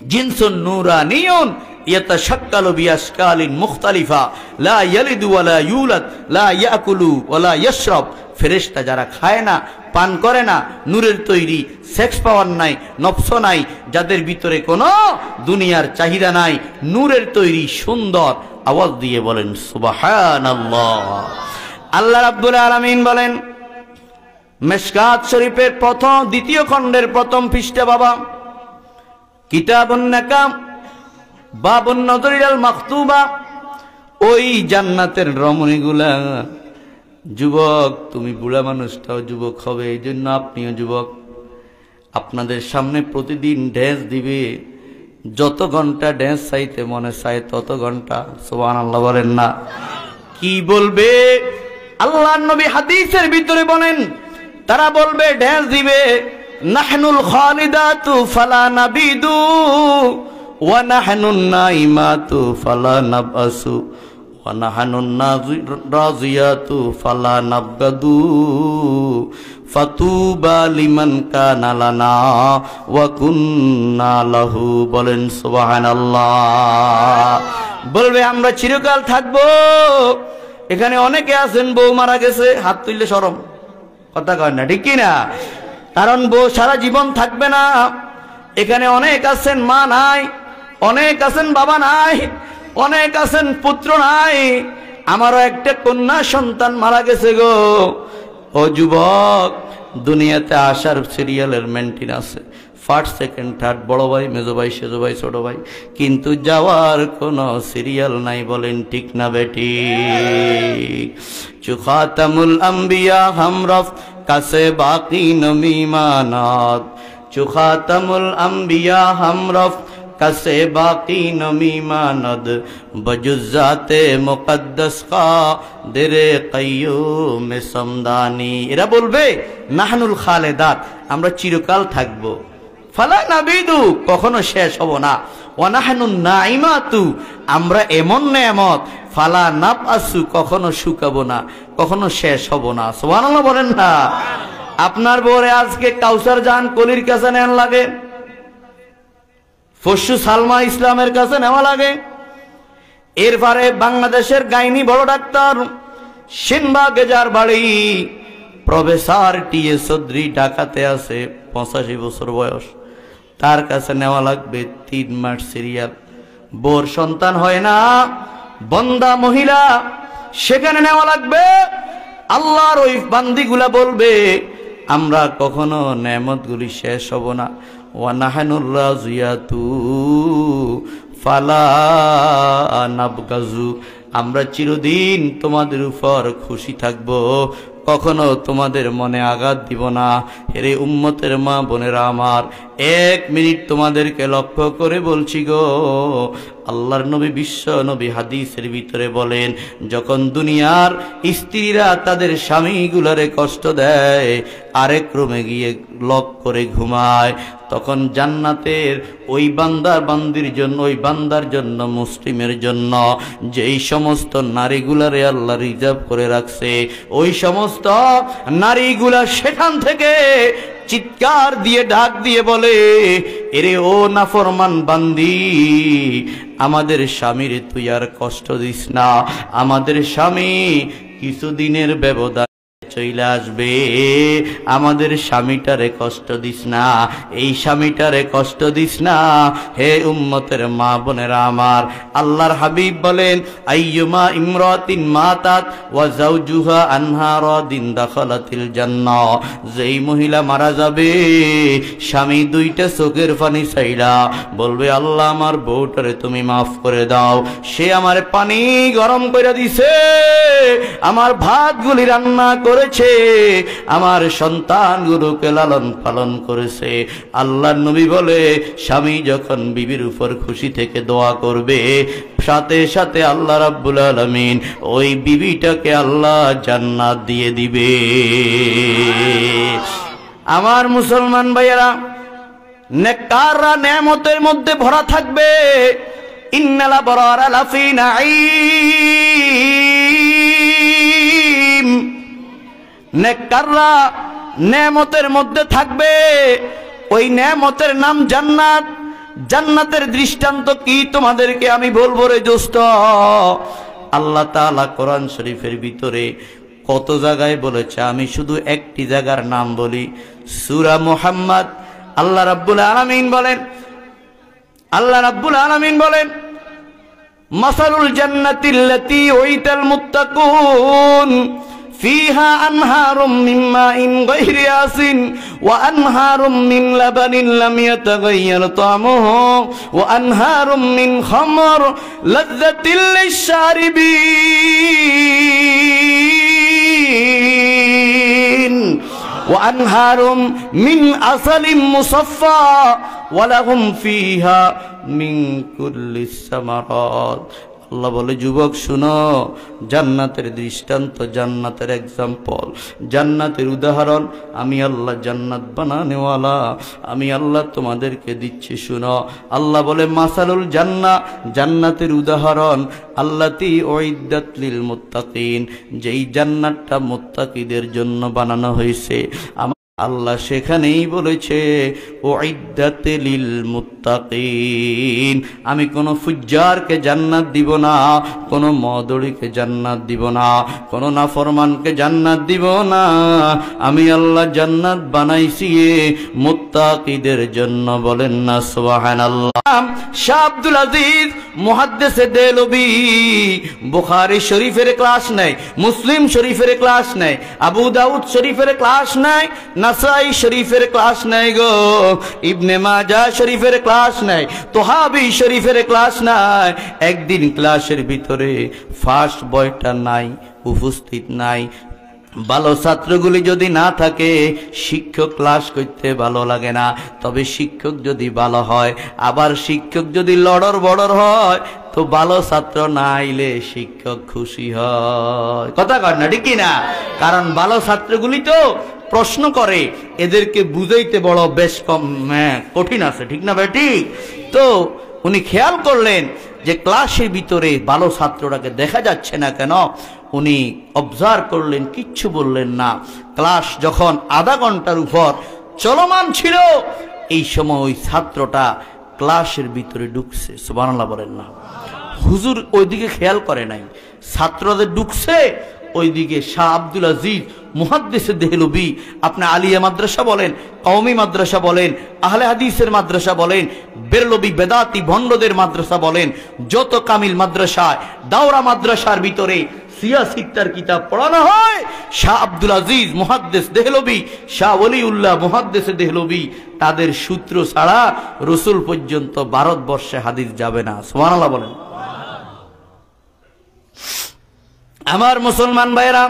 জিনসুন নূরানিয়ুন ইয়াতাশাক্কালু বিআশকালিন মুখতালিফা লা ইয়ালিদু ওয়া লা ইউলাদ লা ইয়াকুলু ওয়া লা ইয়াশরাব। ফেরেশতা যারা খায় না, পান করে না, নূরের তৈরি, সেক্স পাওয়ার নাই, নফস নাই, যাদের ভিতরে কোনো দুনিয়ার চাহিদা নাই, নূরের তৈরি, সুন্দর। আওয়াজ দিয়ে বলেন সুবহানাল্লাহ। আল্লাহ রাব্বুল আলামিন বলেন মিশকাত শরীফের দ্বিতীয় খণ্ডের প্রথম পৃষ্ঠা বাবা, কিতাবুন নিকাহ বাবুন নজরিল মাকতুবা। ওই জান্নাতের রমণীগুলা, যুবক তুমি বুড়া মানুষটাও যুবক হবে, এই জন্য আপনিও যুবক। আপনাদের সামনে প্রতিদিন ড্যান্স দিবে, যত ঘন্টা ড্যান্স চাইতে মনে চায় তত ঘন্টা। সুবহানাল্লাহ বলেন না। কি বলবে? আল্লাহর নবী হাদিসের ভিতরে বলেন, তারা বলবে, ড্যান্স দিবে, নাহনুল খালিদাতু ফালা নাবিদু ওয়া নাহনুন নাইমাতু ফালা নাবআসু ওয়া নাহনুন রাজিয়াতু ফালা নাবগাদু ফাতুবা লিমান কানা লানা ওয়া কুন্না লাহু। বলেন সুবহানাল্লাহ। বলবে আমরা চিরকাল থাকবো। এখানে অনেকে আছেন বউ মারা গেছে, হাত তুললে শরম, কথা কয় না, ঠিক কি না? কারণ বউ সারা জীবন থাকবে না। এখানে অনেক আছেন মা নাই, অনেক আছেন বাবা নাই, অনেক আছেন পুত্র নাই। আমারও একটা কন্যা সন্তান মারা গেছে গো। ও যুবক, দুনিয়াতে আসার সিরিয়ালের মেনটেন আছে, ফার্স্ট সেকেন্ড থার্ড, বড় ভাই, মেজো ভাই, সেজো ভাই, ছোট ভাই, কিন্তু যাওয়ার কোনো সিরিয়াল নাই। বলেন ঠিক না বেটি? চুখাতামুল আম্বিয়া হামরফ কাছে বাকি নমিমানাত। চুখাতামুল আম্বিয়া হামরফ কাছে বাকি নমিমানদ বজুজাতে মুকদ্দাস কাদেরে কাইয়ুম সমদানি। এরা বলবে নাহনুল খালেদাত, আমরা চিরকাল থাকবো। ফালা নাবিদু, কখনো শেষ হব না। ওয়া নাহনুন নাইমাতু, আমরা এমন নেয়ামত। ফালা নাবআসু, কখনো শুকাবো না, কখনো শেষ হব না। সুবহানাল্লাহ বলেন না। আপনার বউরে আজকে কাউসার জান কলির কাছে নেন লাগে, ফসু সালমা ইসলামের কাছে নেওয়া লাগে। এরপরে বাংলাদেশের গাইনি বড় ডাক্তার সিনবাগে যার বাড়ি, প্রফেসর টিএ চৌধুরী ঢাকাতে আছে, 85 বছর বয়স, তার কাছে নেওয়া লাগবে 3 মাস সিরিয়াল। বোর সন্তান হয় না, বন্দা মহিলা, সেখানে নেওয়া লাগবে। আল্লাহর ওই বান্দিগুলা বলবে আমরা কখনো নেয়ামতগুলি শেষ হব না। ওয়া নাহনুর রাজিয়াতু ফালা নাবগাজু, আমরা চিরদিন তোমাদের উপর খুশি থাকব, কখনো তোমাদের মনে আঘাত দিব না। হেরে উম্মতের মা বোনেরা আমার, 1 মিনিট তোমাদেরকে লক্ষ্য করে বলছি গো। আল্লাহর নবী, বিশ্ব নবী হাদিসের ভিতরে বলেন, যখন দুনিয়ার স্ত্রীরা তাদের স্বামীগুলারে কষ্ট দেয়, আরেক রুমে গিয়ে লক করে ঘুমায়, তখন জান্নাতের ওই বান্দির জন্য, ওই বান্দার জন্য, মুসলিমের জন্য যেই সমস্ত নারীগুলারে আল্লাহ রিজার্ভ করে রাখছে, ওই সমস্ত নারীগুলা সেখান থেকে চিৎকার দিয়ে ডাক দিয়ে বলে, এরে ও নাফরমান বান্দি, আমাদের স্বামীর তুই আর কষ্ট দিস না। আমাদের স্বামী কিছুদিনের ব্যবধান চলে আসবে, আমাদের স্বামীটারে কষ্ট দিস না, এই স্বামীটারে কষ্ট দিস না। হে উম্মতের মা বোনেরা আমার, আল্লাহর হাবিব বলেন, আইয়ুমা ইমরাতিন মাতাত ওয়া যাওজুহা আনহা রাদিন দাখালাতিল জান্নাহ। যেই মহিলা মারা যাবে, স্বামী 2টা চোখের পানি চাইলা বলবে, আল্লাহ আমার বউটারে তুমি মাফ করে দাও, সে আমার পানি গরম করে দিছে, আমার ভাতগুলি রান্না করে করেছে, আমার সন্তানগুলোকে লালন পালন করেছে। আল্লাহর নবী বলে স্বামী যখন বিবির উপর খুশি থেকে দোয়া করবে, সাথে সাথে আল্লাহ রাব্বুল আলামিন ওই বিবিটাকে আল্লাহ জান্নাত দিয়ে দিবে। আমার মুসলমান ভাইয়েরা, নেককাররা নেয়ামতের মধ্যে ভরা থাকবে। ইন্নাল আবরারা লাফি নাঈম, নেককাররা নেয়ামতের মধ্যে থাকবে। ওই নেয়ামতের নাম জান্নাত। জান্নাতের দৃষ্টান্ত কি তোমাদেরকে আমি বলবো রে দোস্ত। আল্লাহ তাআলা কোরআন শরীফের ভিতরে কত জায়গায় বলেছে, আমি শুধু একটি জায়গার নাম বলি। সূরা মুহাম্মদ আল্লাহ রাব্বুল আলামিন বলেন মাসালুল জান্নাতিল্লাতী উইদাল মুত্তাকুন ফিহা আনহারুম মিন মাইন গায়রি আসিন ওয়া আনহারুম মিন লাবানিন লাম ইয়াতাগায়্যার তা'মুহু ওয়া আনহারুম মিন খামর লাযযাতিল লিশ-শারিবিন ওয়া আনহারুম মিন আসালিম মুসাফফা ওয়া লাহুম ফিহা মিন কুল্লিস সামারাত। আল্লাহ বলে, যুবক শুনো, জান্নাতের দৃষ্টান্ত, জান্নাতের এক্সাম্পল, জান্নাতের উদাহরণ আমি আল্লাহ জান্নাত বানানেওয়ালা, আমি আল্লাহ তোমাদেরকে দিচ্ছি শুনো। আল্লাহ বলে মাসালুল জান্নাহ, জান্নাতের উদাহরণ, আল্লাতী উইদ্দাত লিল মুত্তাকিন, যেই জান্নাতটা মুত্তাকিদের জন্য বানানো হয়েছে। আল্লাহ সেখানেই বলেছে উইদ্দাত লিল মুত্তাকিন, আমি কোন ফুজ্জারকে জান্নাত দিব না, কোন মদড়িকে জান্নাত দিব না, কোন নাফরমানকে জান্নাত দিব না। আমি আল্লাহ জান্নাত বানাইছি মুত্তাকিদের জন্য। বলেন না সুবহানাল্লাহ। শাহ আব্দুল আজিজ মুহাদ্দিসে দেহলভী বুখারী শরীফের ক্লাস নেয়, মুসলিম শরীফের ক্লাস নেয়, আবু দাউদ শরীফের ক্লাস নেয়, নাসাই শরীফের ক্লাস নেয় গো, ইবনে মাজাহ শরীফের ক্লাস নেয়, তোহাবি শরীফের ক্লাস নেয়। একদিন ক্লাসের ভিতরে ফার্স্ট বয়টা নাই, উপস্থিত নাই। ভালো ছাত্রগুলি যদি না থাকে শিক্ষক ক্লাস করতে ভালো লাগে না। তবে শিক্ষক যদি ভালো হয়, আবার শিক্ষক যদি লড়র বড়র হয়, তো ভালো ছাত্র না আইলে শিক্ষক খুশি হয়। কথা কর না, ঠিক না? কারণ ভালো ছাত্রগুলি তো প্রশ্ন করে, এদেরকে বুঝাইতে বড় বেশ কম কঠিন আছে, ঠিক না ভাই? ঠিক তো উনি খেয়াল করলেন যে ক্লাসের ভিতরে ভালো ছাত্রটাকে দেখা যাচ্ছে না কেন। উনি অবজার্ভ করলেন, কিচ্ছু বললেন না। ক্লাস যখন আধা ঘন্টার উপর চলমান ছিল, এই সময় ওই ছাত্রটা ক্লাসের ভিতরে ঢুকছে। সুবহানাল্লাহ বলেন না। হুজুর ওইদিকে খেয়াল করে নাই, ছাত্রদের ঢুকছে ওইদিকে। শাহ আব্দুল আজিজ মুহাদ্দিসে দেহলভী, আপনি আলিয়া মাদ্রাসা বলেন, কওমি মাদ্রাসা বলেন, আহলে হাদিসের মাদ্রাসা বলেন, বেরলভী বেদাতি ভণ্ডদের মাদ্রাসা বলেন, যত কামিল মাদ্রাসায়, দাওরা মাদ্রাসার ভিতরে সিয়াসিত্তার কিতাব পড়ানো হয়, শাহ আব্দুল আজিজ মুহাদ্দিস দেহলভী, শাহ ওলিউল্লাহ মুহাদ্দিসে দেহলভী, তাদের সূত্র ছাড়া রাসূল পর্যন্ত ভারতবর্ষে হাদিস যাবে না। সুবহানাল্লাহ বলেন। আমার মুসলমান ভাইরা,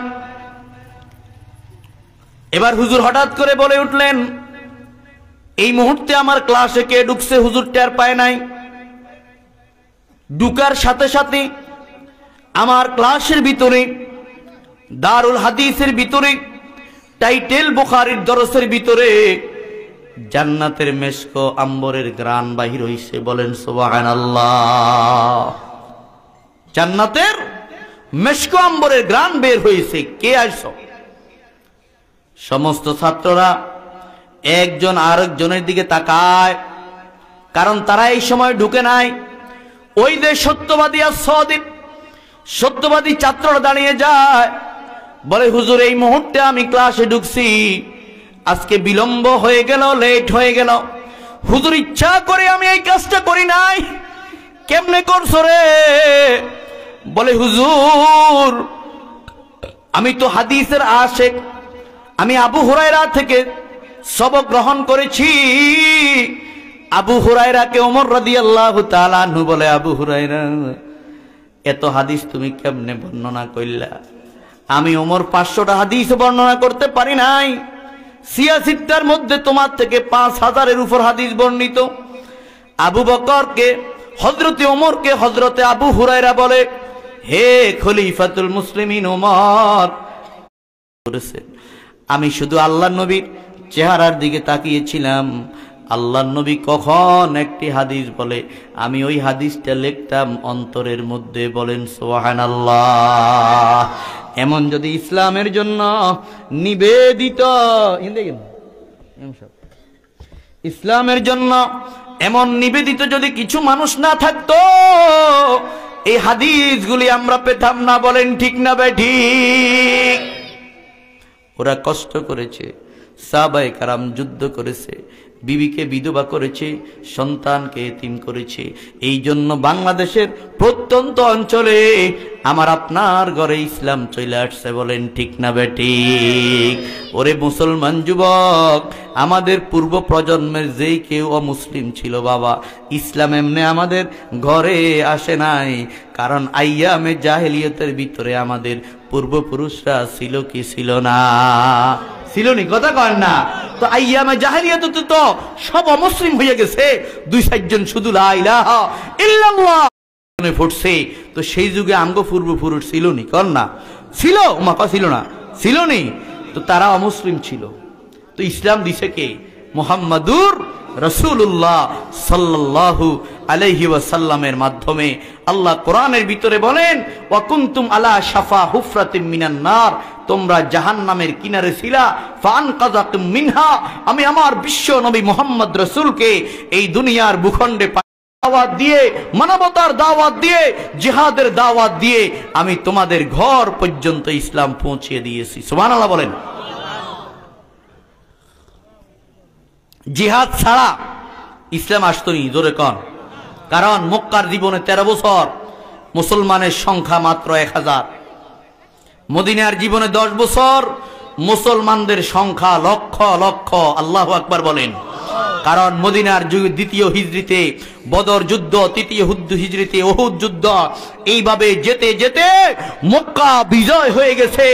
এবার হুজুর হঠাৎ করে বলে উঠলেন, এই মুহূর্তে আমার ক্লাসে কে ঢুকছে হুজুর টের পায় নাই। ঢুকার সাথে সাথে আমার ক্লাসের ভিতরে, দারুল হাদিসের ভিতরে, টাইটেল বুখারীর দরসের ভিতরে জান্নাতের মেশক আম্বরের গ্রান বাহির হইছে। বলেন সুবহানাল্লাহ। জান্নাতের মেশক আম্বরের গ্রান বের হয়েছে। কে আসছো? সমস্ত ছাত্ররা একজন আরেকজনের দিকে তাকায়, কারণ তারা এই সময় ঢুকে নাই। ওই যে সত্যবাদী আর সাদিক, সত্যবাদী ছাত্ররা দাঁড়িয়ে যায়, বলে হুজুর এই মুহূর্তে আমি ক্লাসে ঢুকছি, আজকে বিলম্ব হয়ে গেল, লেট হয়ে গেল। হুজুর ইচ্ছা করে আমি এই কাজটা করি নাই। কেমনে করছো রে? বলে হুজুর আমি তো হাদিসের আশেক, আমি আবু হুরায়রা থেকে সবক গ্রহণ করেছি। আবু হুরায়রাকে ওমর রাদিয়াল্লাহু তাআলা আনহু বলে, আবু হুরায়রা এত হাদিস তুমি কেমনে বর্ণনা কইলা? আমি ওমর 500টা হাদিস বর্ণনা করতে পারি নাই, 86টার মধ্যে তোমার থেকে 5000-এর উপর হাদিস বর্ণিত। আবু বকরকে, হযরতে ওমরকে হযরতে আবু হুরায়রা বলে, হে খলিফাতুল মুসলিমিন ওমর, আমি শুধু আল্লাহর নবীর চেহারার দিকে তাকিয়েছিলাম, আল্লাহর নবী কখন একটি হাদিস বলে আমি ওই হাদিসটা লিখতাম অন্তরের মধ্যে। বলেন সুবহানাল্লাহ। এমন যদি ইসলামের জন্য নিবেদিত, ইসলামের জন্য এমন নিবেদিত যদি কিছু মানুষ না থাকতো, এই হাদিসগুলি আমরা পেতাম না। বলেন ঠিক না বেঠিক? ওরা কষ্ট করেছে, সাহাবায়ে কেরাম যুদ্ধ করেছে, বিবিকে বিধবা করেছে, সন্তানকে এতিম করেছে। এই জন্য বাংলাদেশের প্রত্যন্ত অঞ্চলে আমার আপনার ঘরে ইসলাম চলে আসছে। বলেন ঠিক না বেঠিক? ওরে মুসলমান যুবক, আমাদের পূর্ব প্রজন্মের যেই কেউ অমুসলিম ছিল বাবা, ইসলাম এমনি আমাদের ঘরে আসে নাই। কারণ আইয়ামে জাহেলিয়তের ভিতরে আমাদের পূর্বপুরুষরা ছিল কি ছিল না? ছিল নি? কথা কন না তো। আইয়ামে জাহেলিয়তে তো সব অমুসলিম হয়ে গেছে, 2-4 জন শুধু লা ইলাহা ইল্লাল্লাহ ফুটছে। তো সেই যুগে আমগো পূর্বপুরুষ ছিল নি? কন না ছিল? মাকা ছিল না? ছিল নি? তো তারা অমুসলিম ছিল। তো ইসলাম দিছে কে? মুহাম্মাদুর রাসূলুল্লাহ সাল্লাল্লাহু আলাইহি ওয়াসাল্লামের মাধ্যমে। আল্লাহ কোরআনের ভিতরে বলেন, ওয়া কুনতুম আলা শাফা হুফরাতিম মিনান নার, তোমরা জাহান্নামের কিনারে ছিলা, ফানকাযাকুম মিনহা, আমি আমার বিশ্ব নবী মুহাম্মদ রাসূলকে এই দুনিয়ার ভূখণ্ডে দাওয়াত দিয়ে, মানবতার দাওয়াত দিয়ে, জিহাদের দাওয়াত দিয়ে আমি তোমাদের ঘর পর্যন্ত ইসলাম পৌঁছিয়ে দিয়েছি। সুবহানাল্লাহ বলেন। জিহাদ ছাড়া ইসলাম আসতো নি? জোরে কন। কারণ মক্কার জীবনে 13 বছর মুসলমানের সংখ্যা মাত্র 1000, মদিনার জীবনে 10 বছর মুসলমানদের সংখ্যা লক্ষ লক্ষ। আল্লাহু আকবার বলেন। কারণ মদিনার যুগে 2য় হিজরিতে বদর যুদ্ধ, 3য় হিজরিতে উহুদ যুদ্ধ, এইভাবে যেতে যেতে মক্কা বিজয় হয়ে গেছে।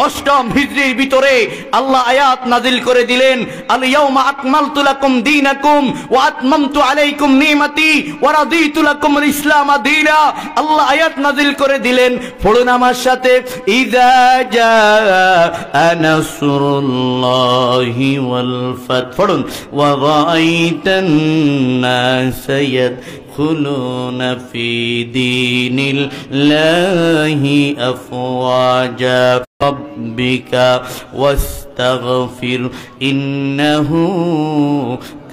8ম হিজরির ভিতরে আল্লাহ আয়াত নাজিল করে দিলেন, আল ইয়াউমা আকমালতু লাকুম দীনাকুম ওয়া আতমামতু আলাইকুম নি'মাতি ওয়া রাদিতু লাকুম আল ইসলাম দীনা। আল্লাহ আয়াত নাজিল করে দিলেন, পড়ুন আমার সাথে, ইযা জাআ নাসরুল্লাহি ওয়াল ফাত। পড়ুন, ওয়া রাআইতান নাস يدخلون في دين الله أفواجا ربك واستغفر إنه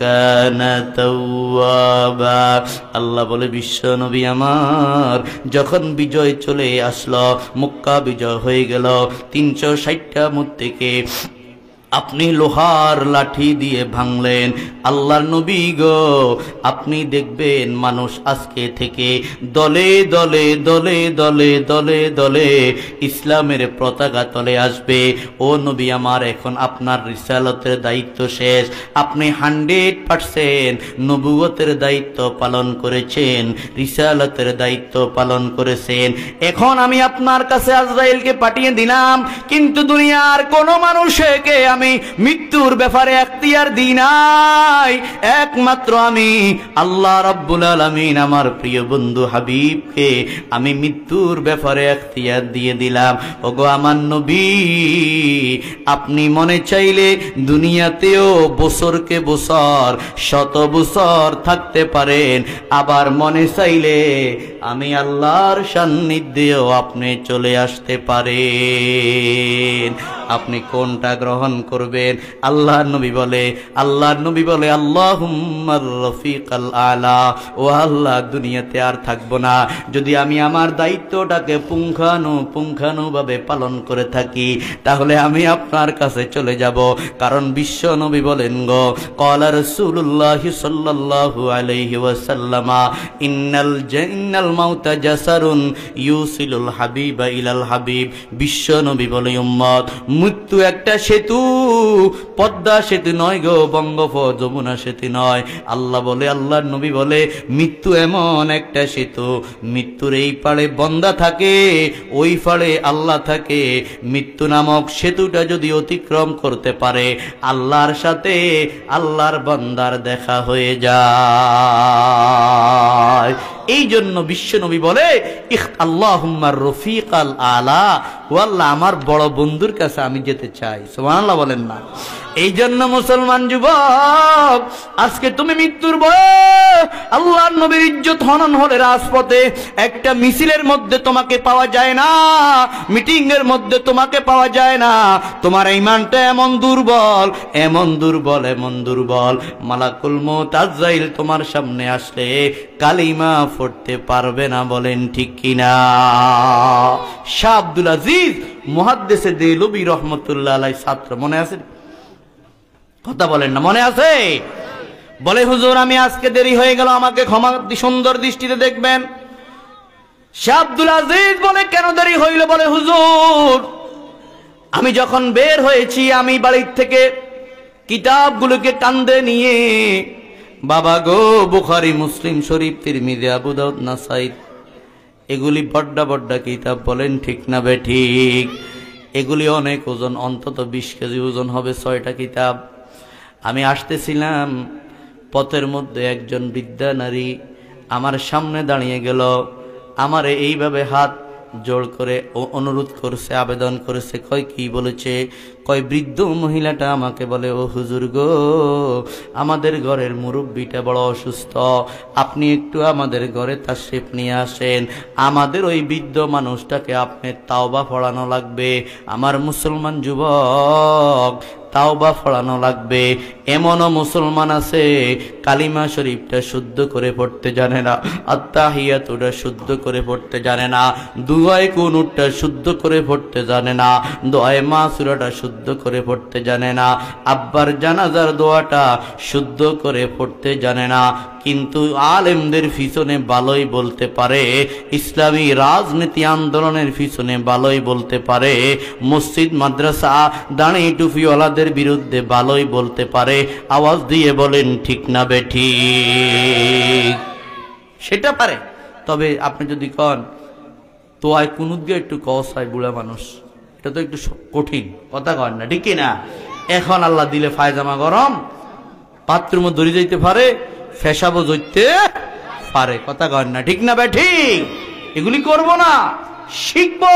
كان توابا। আল্লাহ বলে, বিশ্ব নবী আমার যখন বিজয় চলে আসলো, মক্কা বিজয় হয়ে গেল, 360টা মূর্তিকে আপনি লোহার লাঠি দিয়ে ভাঙলেন। আল্লাহর নবী গো, আপনি দেখবেন মানুষ আজকে থেকে দলে দলে দলে দলে দলে দলে ইসলামের পতাকা তলে আসবে। ও নবী আমার, এখন আপনার রিসালতের দায়িত্ব শেষ। আপনি 100% নবুয়তের দায়িত্ব পালন করেছেন, রিসালতের দায়িত্ব পালন করেছেন। এখন আমি আপনার কাছে আজরাইলকে পাঠিয়ে দিলাম, কিন্তু দুনিয়ার কোন মানুষকে আমি মৃত্যুর ব্যাপারে এখতিয়ার দিই নাই। একমাত্র আমি আল্লাহ রাব্বুল আলামিন আমার প্রিয় বন্ধু হাবিবকে আমি মৃত্যুর ব্যাপারে এখতিয়ার দিয়ে দিলাম। ওগো আমার নবী, আপনি মনে চাইলে দুনিয়াতেও বছরকে বছর, শত বছর থাকতে পারেন, আবার মনে চাইলে আমি আল্লাহর সান্নিধ্যেও আপনি চলে আসতে পারেন। আপনি কোনটা গ্রহণ করবেন? আল্লাহর নবী বলে, আল্লাহুম্মার রফিকাল আলা, ও আল্লাহ, দুনিয়াতে আর থাকবো না যদি আমি আমার দায়িত্বটাকে পুঙ্খানুপুঙ্খানুভাবে পালন করে থাকি, তাহলে আমি আপনার কাছে চলে যাব। কারণ বিশ্ব নবী বলেন গো, ক্বালা রাসূলুল্লাহ সাল্লাল্লাহু আলাইহি ওয়াসাল্লাম, ইন্নাল মাউতা জাসারুন ইউসিলুল হাবিবা ইলাল হাবিব। বিশ্ব নবী বলে, উম্মত, মৃত্যু একটা সেতু, পদ্মা সেতু নয় গো, যমুনা সেতু নয়। আল্লাহ বলে, আল্লাহর নবী বলে, মৃত্যু এমন একটা সেতু, মৃত্যুর এই পাড়ে বন্দা থাকে, ওই পাড়ে আল্লাহ থাকে। মৃত্যু নামক সেতুটা যদি অতিক্রম করতে পারে, আল্লাহর সাথে আল্লাহর বান্দার দেখা হয়ে যায়। এই জন্য বিশ্ব নবী বলে, আল্লাহুম্মা রফিকাল আলা, ও আল্লাহ আমার বড় বন্ধুর কাছে আমি যেতে চাই। সুবহানাল্লাহ বলেন না? এই জন্য মুসলমান যুবক, আজকে তুমি মৃত্যুর ভয়ে আল্লাহর নবীর ইজ্জত হনন হলে রাজপথে একটা মিছিলের মধ্যে তোমাকে পাওয়া যায় না, মিটিং এর মধ্যে তোমাকে পাওয়া যায় না। তোমার ঈমানটা এমন দুর্বল, এমন দুর্বল, এমন দুর্বল, মালাকুল মউত আজরাইল তোমার সামনে আসলে কালিমা পড়তে পারবে না। বলেন ঠিক কিনা? শাহ আব্দুল আজিজ মুহাদ্দিসে দেলবি রহমাতুল্লাহ আলাইহি ছাত্র, মনে আছে? কথা বলেন না, মনে আছে? বলে, হুজুর আমি আজকে দেরি হয়ে গেল, আমাকে ক্ষমা সুন্দর দৃষ্টিতে দেখবেন। শাহ আব্দুল আজিজ বলে, কেন দেরি হইল? বলে, হুজুর আমি যখন বের হয়েছি, আমি বাড়ির থেকে কিতাবগুলোকে কান্দে নিয়ে, বাবা গো, বুখারী, মুসলিম শরীফ, তিরমিজি, আবু দাউদ, নাসাই, এগুলি বড্ডা বড্ডা কিতাব। বলেন ঠিক না বেঠিক? এগুলি অনেক ওজন, অন্তত 20 কেজি ওজন হবে 6টা কিতাব। আমি আসতেছিলাম, পথের মধ্যে একজন বৃদ্ধা নারী আমার সামনে দাঁড়িয়ে গেল, আমারে এইভাবে হাত জোড় করে অনুরোধ করছে, আবেদন করেছে। কয় কি বলেছে? কয় বৃদ্ধ মহিলাটা আমাকে বলে, ও হুজুর গো, আমাদের ঘরের মুরব্বীটা বড় অসুস্থ, আপনি একটু আমাদের ঘরে তাশরিফ নিয়ে আসেন, আমাদের ওই বৃদ্ধ মানুষটাকে আপনি তাওবা পড়ানো লাগবে। আমার মুসলমান যুবক, তাওবা পড়ানো লাগবে। এমনও মুসলমান আছে কালিমা শরীফটা শুদ্ধ করে পড়তে জানে না, আত্তাহিয়াতুটা শুদ্ধ করে পড়তে জানে না, দুআয়ে কুনুতটা শুদ্ধ করে পড়তে জানে না, দোয়ায়ে মাসুরাটা শুদ্ধ করে পড়তে জানে না, আব্বার জানাজার দোয়াটা শুদ্ধ করে পড়তে জানে না। কিন্তু আলেমদের পিছনে ভালোই বলতে পারে, ইসলামী রাজনীতি আন্দোলনের পিছনে ভালোই বলতে পারে, মসজিদ মাদ্রাসা দাঁড়ি টুপিওয়ালাদের বিরুদ্ধে ভালোই বলতে পারে। আওয়াজ দিয়ে বলেন ঠিক না বেঠিক? সেটা পারে। তবে আপনি যদি কন তো আয় কুনুত গিয়ে একটু কস হয়, বুড়া মানুষ, এটা তো একটু কঠিন, কথা কন না, ঠিক না? এখন আল্লাহ দিলে ফায়জামা গরম, বাথরুম দড়ি যাইতে পারে, ফেসাবো জইতে পারে, কথা কন না, ঠিক না বেঠিক? এগুলি করব না, শিখবো।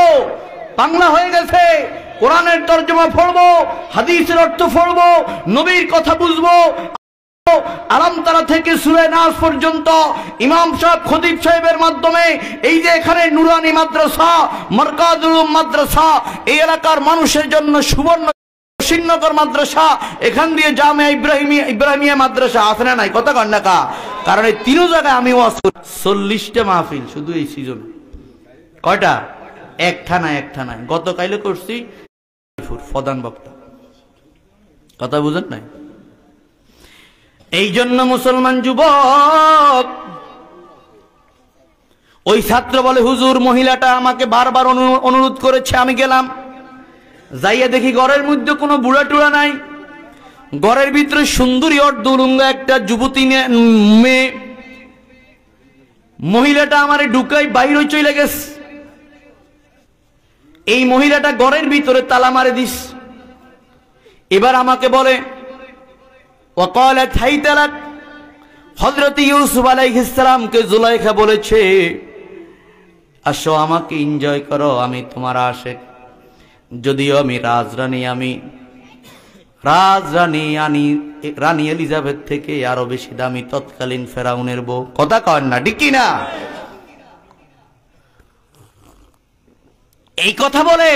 বাংলা হয়ে গেছে, কোরআনের তরজমা পড়বো, হাদিসের অর্থ পড়বো, নবীর কথা বুঝবো। আলাম তারা থেকে সূরা নাস পর্যন্ত ইমাম সাহেব, খতিব সাহেবের মাধ্যমে এই যে এখানে নুরানি মাদ্রাসা, মারকাজুল মাদ্রাসা, এই এলাকার মানুষের জন্য সুবর্ণ সিন্নগর মাদ্রাসা, এখান দিয়ে জামিয়া ইব্রাহিমিয়া মাদ্রাসা আছে না নাই? কথা কন না কা? কারণ এই তিন জায়গায় আমি 40টা মাহফিল শুধু এই সিজনে। কয়টা? একটা নাই। গতকালও করছি, প্রধান বক্তা। কথা বুঝেন নাই? এই জন্য মুসলমান যুবক, ওই ছাত্র বলে, হুজুর মহিলাটা আমাকে বারবার অনুরোধ করেছে, আমি গেলাম, যাইয়া দেখি ঘরের মধ্যে কোনো বুড়া টুড়া নাই, ঘরের ভিতরে সুন্দরী অর্ধউলঙ্গ একটা যুবতী মেয়ে। মহিলাটা আমারে ঢুকাই বাইরে চলে গেছে। এই মহিলাটা ঘরের ভিতরে তালা মারে দিস। এবার আমাকে বলে, ওয়াকালাত হাইতালাক, হযরত ইউসুফ আলাইহিস সালামকে জুলাইখা বলেছে, আসো আমাকে এনজয় করো, আমি তোমার আশিক। যদিও আমি রাজরানী, রানী এলিজাবেথ থেকে আরো বেশি দামি তৎকালীন ফেরাউনের বউ। কথা কন না, ঠিক কি না? এই কথা বলে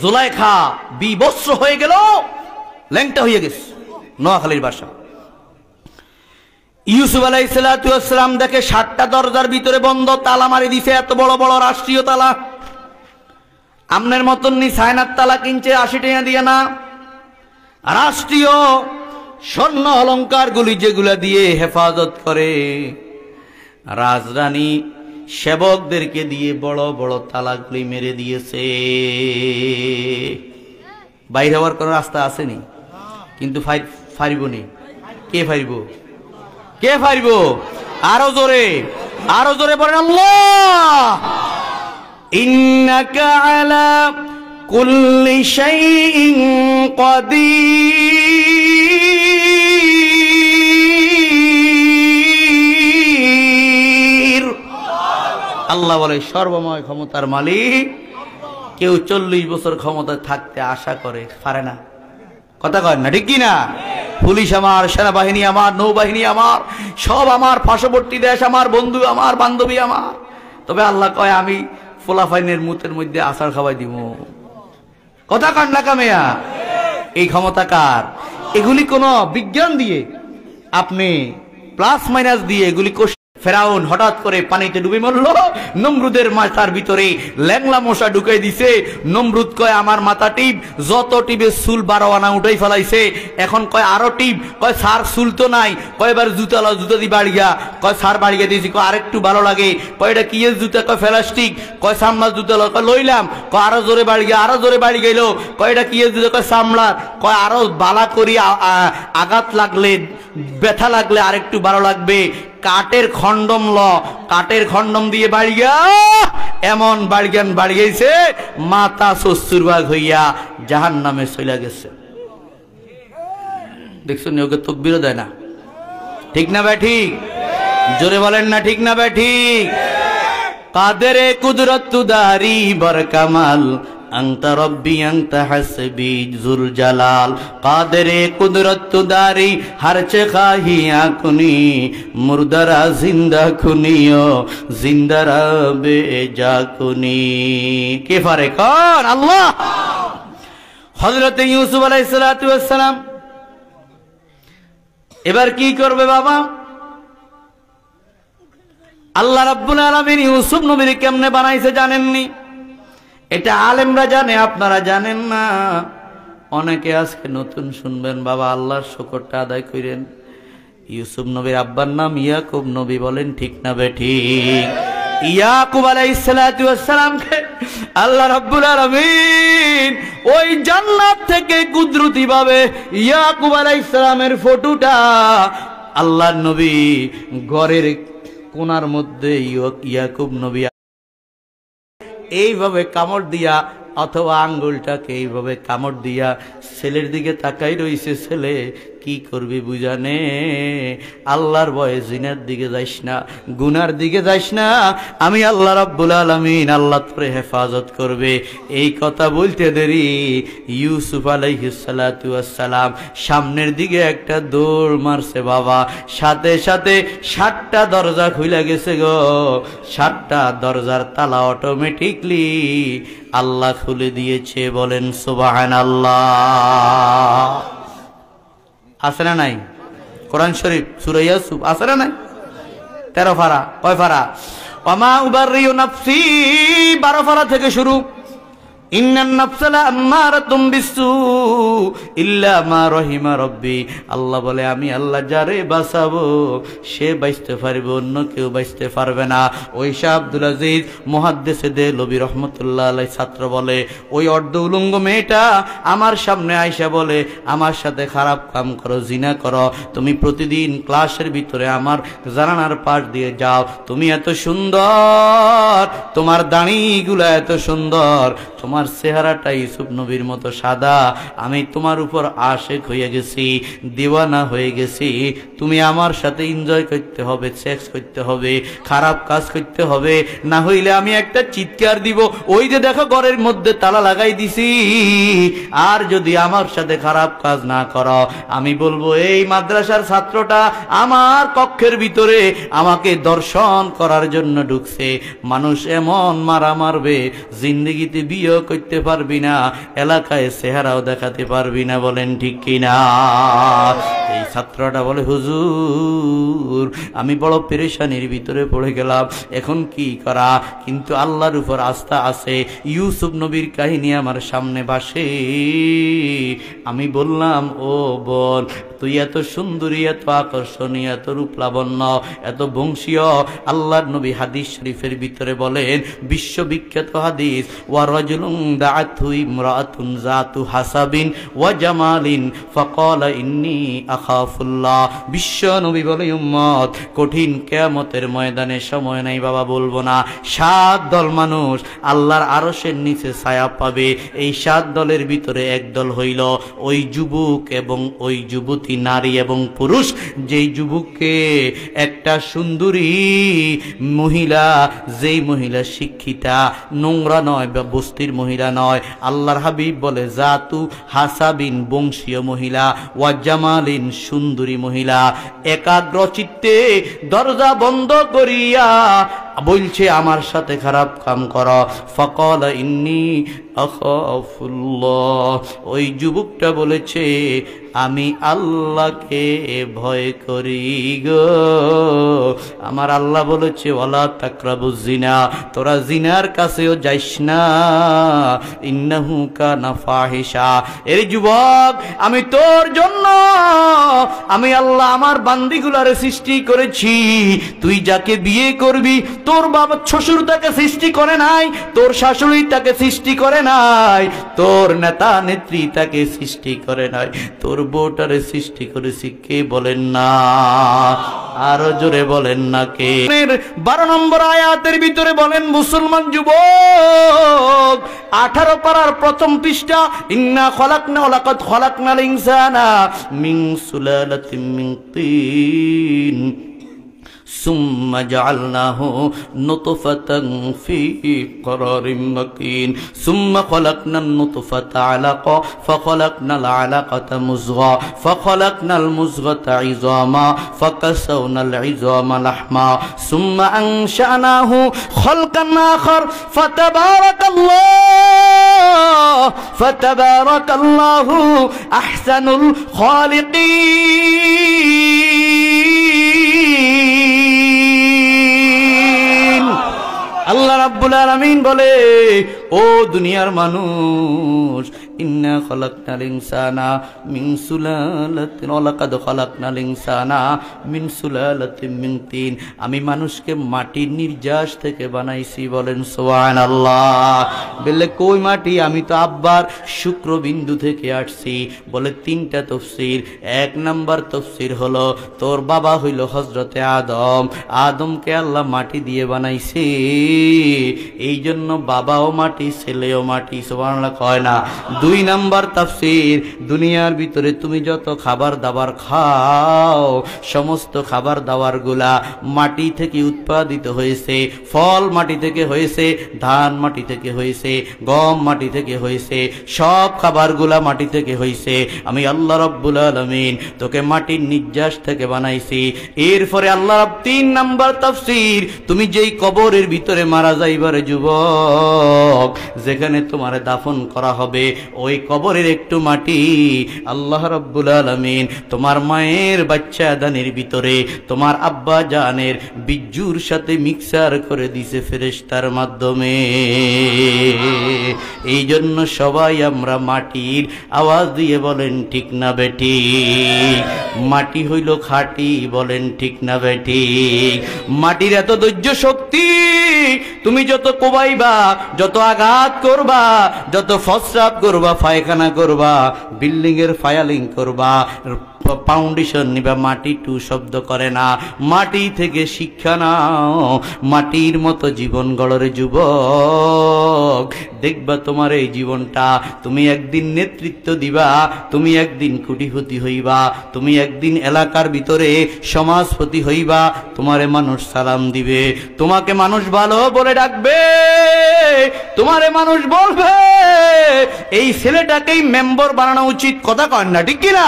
জুলাইখা বিবস্ত্র হয়ে গেল, ল্যাংটা হয়ে গেছে। নোয়াখালীর বাসা। ইউসুফ আলাইহিস সালাম দেখে 7টা দরজার ভিতরে বন্ধ, তালা মারি দিছে, এত বড় বড় রাষ্ট্রীয় তালা। আমনের মতন নি সায়নার তালা কিনছে 80 টাকা দিয়ে না, রাষ্ট্রীয় স্বর্ণ অলংকার গুলি যেগুলা দিয়ে হেফাজত করে, রাজরানী সেবকদেরকে দিয়ে বড় বড় তালাগুলি মেরে দিয়েছে। বাইরে হওয়ার কোনো রাস্তা আসেনি, কিন্তু ফারিব নি। কে ফারিব? কে ফারিব? আরো জোরে বলেন আল্লাহ। ইন্নাকা আলা কুল্লি শাইইন কাদির। আল্লাহ বলে সর্বময় ক্ষমতার মালিক। কেউ 40 বছর ক্ষমতায় থাকতে আশা করে, পারে না। কথা কয় না, ঠিক কি না? পুলিশ আমার, সেনাবাহিনী আমার, নৌবাহিনী আমার, সব আমার, পার্শ্ববর্তী দেশ আমার, বন্ধু আমার, বান্ধবী আমার। তবে আল্লাহ কয় আমি ফোলাফাইনের মুতের মধ্যে আসার খাওয়াই দিব। কথা কয় না কামেয়া? এই ক্ষমতা কার? এগুলি কোন বিজ্ঞান দিয়ে আপনি প্লাস মাইনাস দিয়ে এগুলি ফেরাউন হঠাৎ করে পানিতে ডুবে মরল, নমরুদের মাথার ভিতরে ল্যাংলা মশা ঢুকাই দিছে। নমরুদ কয় আমার মাথা টিপ, যত টিপে চুল 12 আনা উঠাই ফেলাইছে। এখন কয় আরো টিপ, কয় সার চুল তো নাই, কয় এবার জুতা লাও, জুতা দি বাড়িয়া, কয় সার বাড়িয়া দিয়েছি, কয় আরেকটু ভালো লাগে, কয় এটা কি জুতা, কয় প্লাস্টিক, কয় সামলার জুতা লাও, কয় লইলাম, কয় আরো জোরে বাড়িয়া, আরো জোরে বাড়ি গেল, কয় এটা কি জুতা, কয় সামলার, কয় আরো বালা করি, আঘাত লাগলে ব্যথা লাগলে আরেকটু ভালো লাগবে, কাঠের খন্ডম ল, কাঠের খন্ডম দিয়ে বাড়িয়া, এমন বাড়িয়ান বাড়িয়েছে মাথা শ্বশুরবাগ হইয়া জাহান্নামে চলে গেছে। দেখছো ওকে তকবীরও দেয় না। ঠিক না ভাই? ঠিক জোরে বলেন না, ঠিক না ভাই? ঠিক। কাদেরে কুদরত দারি বর কামাল, আনতা রব্বি আনতা হাসবি যুল জালাল। কাদেরে কুদরত দারি হারচে খাহিয়া কুনি, মুর্দারা জিন্দা খুনিও, জিন্দারা বেজা কুনি। কে পারে? কোন? আল্লাহ। হযরত ইউসুফ আলাইহিস সালাতু ওয়াস সালাম এবার কি করবে বাবা? আল্লাহ রাব্বুল আলামিন ইউসুফ নবীর কেমনে বানাইছে জানেননি? এটা আলেমরা জানে, আপনারা জানেন না। অনেকে আজকে নতুন শুনবেন। বাবা আল্লাহর শুকরটা আদায় করেন। ইউসুফ নবীর আব্বার নাম ইয়াকুব নবী, বলেন ঠিক না বেঠিক? ইয়াকুব আলাইহিস সালাতু ওয়াস সালামকে আল্লাহ রাব্বুল আলামিন ওই জান্নাত থেকে কুদরতি ভাবে ইয়াকুব আলাইহিস সালামের ফটোটা আল্লাহর নবী ঘরের কোণার মধ্যে ইয়াকুব নবী এইভাবে কামড় দিয়া, অথবা আঙ্গুলটাকে এইভাবে কামড় দিয়া ছেলের দিকে তাকাই রইছে। ছেলে কি করবি বুঝানে? আল্লাহর ভয়ে জিনার দিকে যাইস না, গুনার দিকে যাইস না, আমি আল্লাহ রাব্বুল আলামিন আল্লাহ তোরে হেফাজত করবে। এই কথা বলতে দেরি ইউসুফ আলাইহিস সালাতু ওয়াস সালাম সামনের দিকে একটা দৌড় মারছে বাবা। সাথে সাথে 7টা দরজা খুলে গেছে গো। 7টা দরজার তালা অটোমেটিকলি আল্লাহ খুলে দিয়েছে। বলেন সুবহানাল্লাহ। আছে না নাই? কোরআন শরীফ সূরা ইউসুফ আছে না নাই? 13 পারা। কয় পারা? ওয়ামা উবাররিউ নাফসি 12 পারা থেকে শুরু। ইন্নান নাফসালা আম্মারাতুম বিসু ইল্লা মা রহিমা রব্বি। আল্লাহ বলে আমি আল্লাহ যারে বাঁচাবো সে বাঁচতে পারবে, অন্য কেউ বাঁচতে পারবে না। ওই শাহ আব্দুল আজিজ মুহাদ্দিসে দেলবি রহমতুল্লাহ আলাইহি ছাত্র বলে, ওই অর্ধ উলঙ্গ মেয়েটা আমার সামনে আইসা বলে আমার সাথে খারাপ কাম করো, জিনা করো, তুমি প্রতিদিন ক্লাসের ভিতরে আমার জানালার পাশ দিয়ে যাও, তুমি এত সুন্দর, তোমার দাড়িগুলো এত সুন্দর, তোমার চেহারাটা ইউসুফ নবীর মতো সাদা, আমি তোমার উপর আশেক হয়ে গেছি, দিওয়ানা হয়ে গেছি, তুমি আমার সাথে এনজয় করতে হবে, সেক্স করতে হবে, খারাপ কাজ করতে হবে, না হইলে আমি একটা চিৎকার দিব, ওই যে দেখো ঘরের মধ্যে তালা লাগাই দিছি, আর যদি আমার সাথে খারাপ কাজ না করো আমি বলবো এই মাদ্রাসার ছাত্রটা আমার কক্ষের ভিতরে আমাকে দর্শন করার জন্য ঢুকছে। মানুষ এমন মারা মারবে জিন্দেগিতে বিয়ে করতে পারবি না, এলাকায় চেহারাও দেখাতে পারবি না। বলেন ঠিক কিনা? এই ছাত্রটা বলে, হুজুর আমি বড় পেরেশানির ভিতরে পড়ে গেলাম, এখন কি করা? কিন্তু আল্লাহর উপর আস্থা আছে। ইউসুফ নবীর কাহিনী আমার সামনে ভাসে। আমি বললাম, ও বোন, তুই এত সুন্দরী, এত আকর্ষণীয়, এত রূপলাবণ্য, এত বংশীয়। আল্লাহর নবী হাদিস শরীফের ভিতরে বলেন, বিশ্ববিখ্যাত হাদিস, ওয়া রাজুলুন দাআতহু ইমরাআতুন যাতু হাসাবিন ওয়া জামালিন ফাকালা ইন্নী আখাফুল্লাহ। বিশ্ব নবী বলে, উম্মত, কঠিন কিয়ামতের ময়দানে সময় নাই বাবা, বলবো না। 7 দল মানুষ আল্লাহর আরশের নিচে ছায়া পাবে। এই 7 দলের ভিতরে এক দল হইল ওই যুবক এবং ওই যুবতী, নারী এবং পুরুষ, যেই যুবককে একটা সুন্দরী মহিলা, যেই মহিলা শিক্ষিতা, নোংরা নয় বা বস্তির মহিলা নয়, আল্লাহর হাবিব বলে জাতু হাসাবিন, বংশীয় মহিলা, ওয়া জামালিন, সুন্দরী মহিলা, একাগ্র চিত্তে দরজা বন্ধ করিয়া বলছে আমার সাথে খারাপ কাম কর। ফাকালা ইন্নী আখাফুল্লাহ। ওই যুবকটা বলেছে, আমি আল্লাহকে ভয় করি গো। আমার আল্লাহ বলেছে, ওয়ালা তাকরাবুজ জিনা, তোরা জিনার কাছেও যাইস না, ইন্নাহু কানা ফাহিশা। এর যুবক, আমি তোর জন্য, আমি আল্লাহ আমার বান্দিগুলারে সৃষ্টি করেছি। তুই যাকে বিয়ে করবি, তোর বাবা শ্বশুর তাকে সৃষ্টি করে নাই, তোর শাশুড়ি তাকে সৃষ্টি করে নাই, তোর নেতা নেত্রী তাকে সৃষ্টি করে নাই, তোর বউটারে সৃষ্টি করেছি। কে বলেন না? আরো জোরে বলেন না কে? 12 নম্বর আয়াতের ভিতরে বলেন, মুসলমান যুবক, 18 পারার প্রথম পৃষ্ঠা, ইন্না খলাকনা লাকাদ খলাকনাল ইনসানা মিন সুলালাতিন মিন তিন ثم جعلناه نطفة في قرار مكين ثم خلقنا النطفة علقة فخلقنا العلقة مزغة فخلقنا المزغة عظاما فكسونا العظام لحما ثم أنشأناه خلقا آخر فتبارك الله أحسن الخالقين। আল্লাহ রাব্বুল আলামিন বলে, ও দুনিয়ার মানুষ, ইন্না খলাকনাল ইনসানা মিন সুলালাতিন ওয়ালাকাদ খলাকনাল ইনসানা মিন সুলালাতিন মিন তিন। আমি মানুষকে মাটির নির্যাস থেকে বানাইছি। বলেন সুবহানাল্লাহ। বলে, কই মাটি? আমি তো আব্বার শুক্রবিন্দু থেকে আসছি। বলে, 3টা তাফসীর। 1 নাম্বার তাফসীর হলো, তোর বাবা হইল হযরতে আদম, আদমকে আল্লাহ মাটি দিয়ে বানাইছে, এই জন্য বাবাও মাটি, ছেলেও মাটি। সুবহানাল্লাহ কয় না? 2 নাম্বার তাফসীর, দুনিয়ার ভিতরে তুমি যত খাবার দাবার খাও, সমস্ত খাবার দাবার গুলা মাটি থেকে উৎপাদিত হয়েছে। ফল মাটি থেকে হয়েছে, ধান মাটি থেকে হয়েছে, গম মাটি থেকে হয়েছে, সব খাবারগুলা মাটি থেকে হয়েছে। আমি আল্লাহ রাব্বুল আলামিন তোকে মাটির নির্যাস থেকে বানাইছি। এরপরে আল্লাহ 3 নাম্বার তাফসীর, তুমি যেই কবরের ভিতরে মারা যাইবারে যুবক, যেখানে তোমারে দাফন করা হবে, ওই কবরের একটু মাটি আল্লাহ রাব্বুল আলামিন তোমার মায়ের বাচ্চা দানের ভিতরে তোমার আব্বা জানের বিজ্জুর সাথে মিক্সার করে দিছে ফেরেশতার মাধ্যমে। এই জন্য সবাই আমরা মাটির। আওয়াজ দিয়ে বলেন ঠিক না বেঠিক? মাটি হইল খাঁটি। বলেন ঠিক না বেঠিক? মাটির এত ধৈর্য শক্তি, তুমি যত কোবাইবা, যত আঘাত করবা, যত ফসরাপ করবা, পায়খানা করবা, বিল্ডিং এর ফায়ালিং করবা, ফাউন্ডেশন নিবা, মাটি টু শব্দ করে না। মাটি থেকে শিক্ষা নাও, মাটির মতো জীবন গড়রে যুবক। দেখবা তোমার এই জীবনটা, তুমি একদিন নেতৃত্ব দিবা, তুমি একদিন কোটিপতি হইবা, তুমি একদিন এলাকার ভিতরে সমাজপতি হইবা, তোমারে মানুষ সালাম দিবে, তোমাকে মানুষ ভালো বলে ডাকবে, তোমারে মানুষ বলবে এই ছেলেটাকেই মেম্বার বানানো উচিত। কথা কন না, ঠিক কিনা?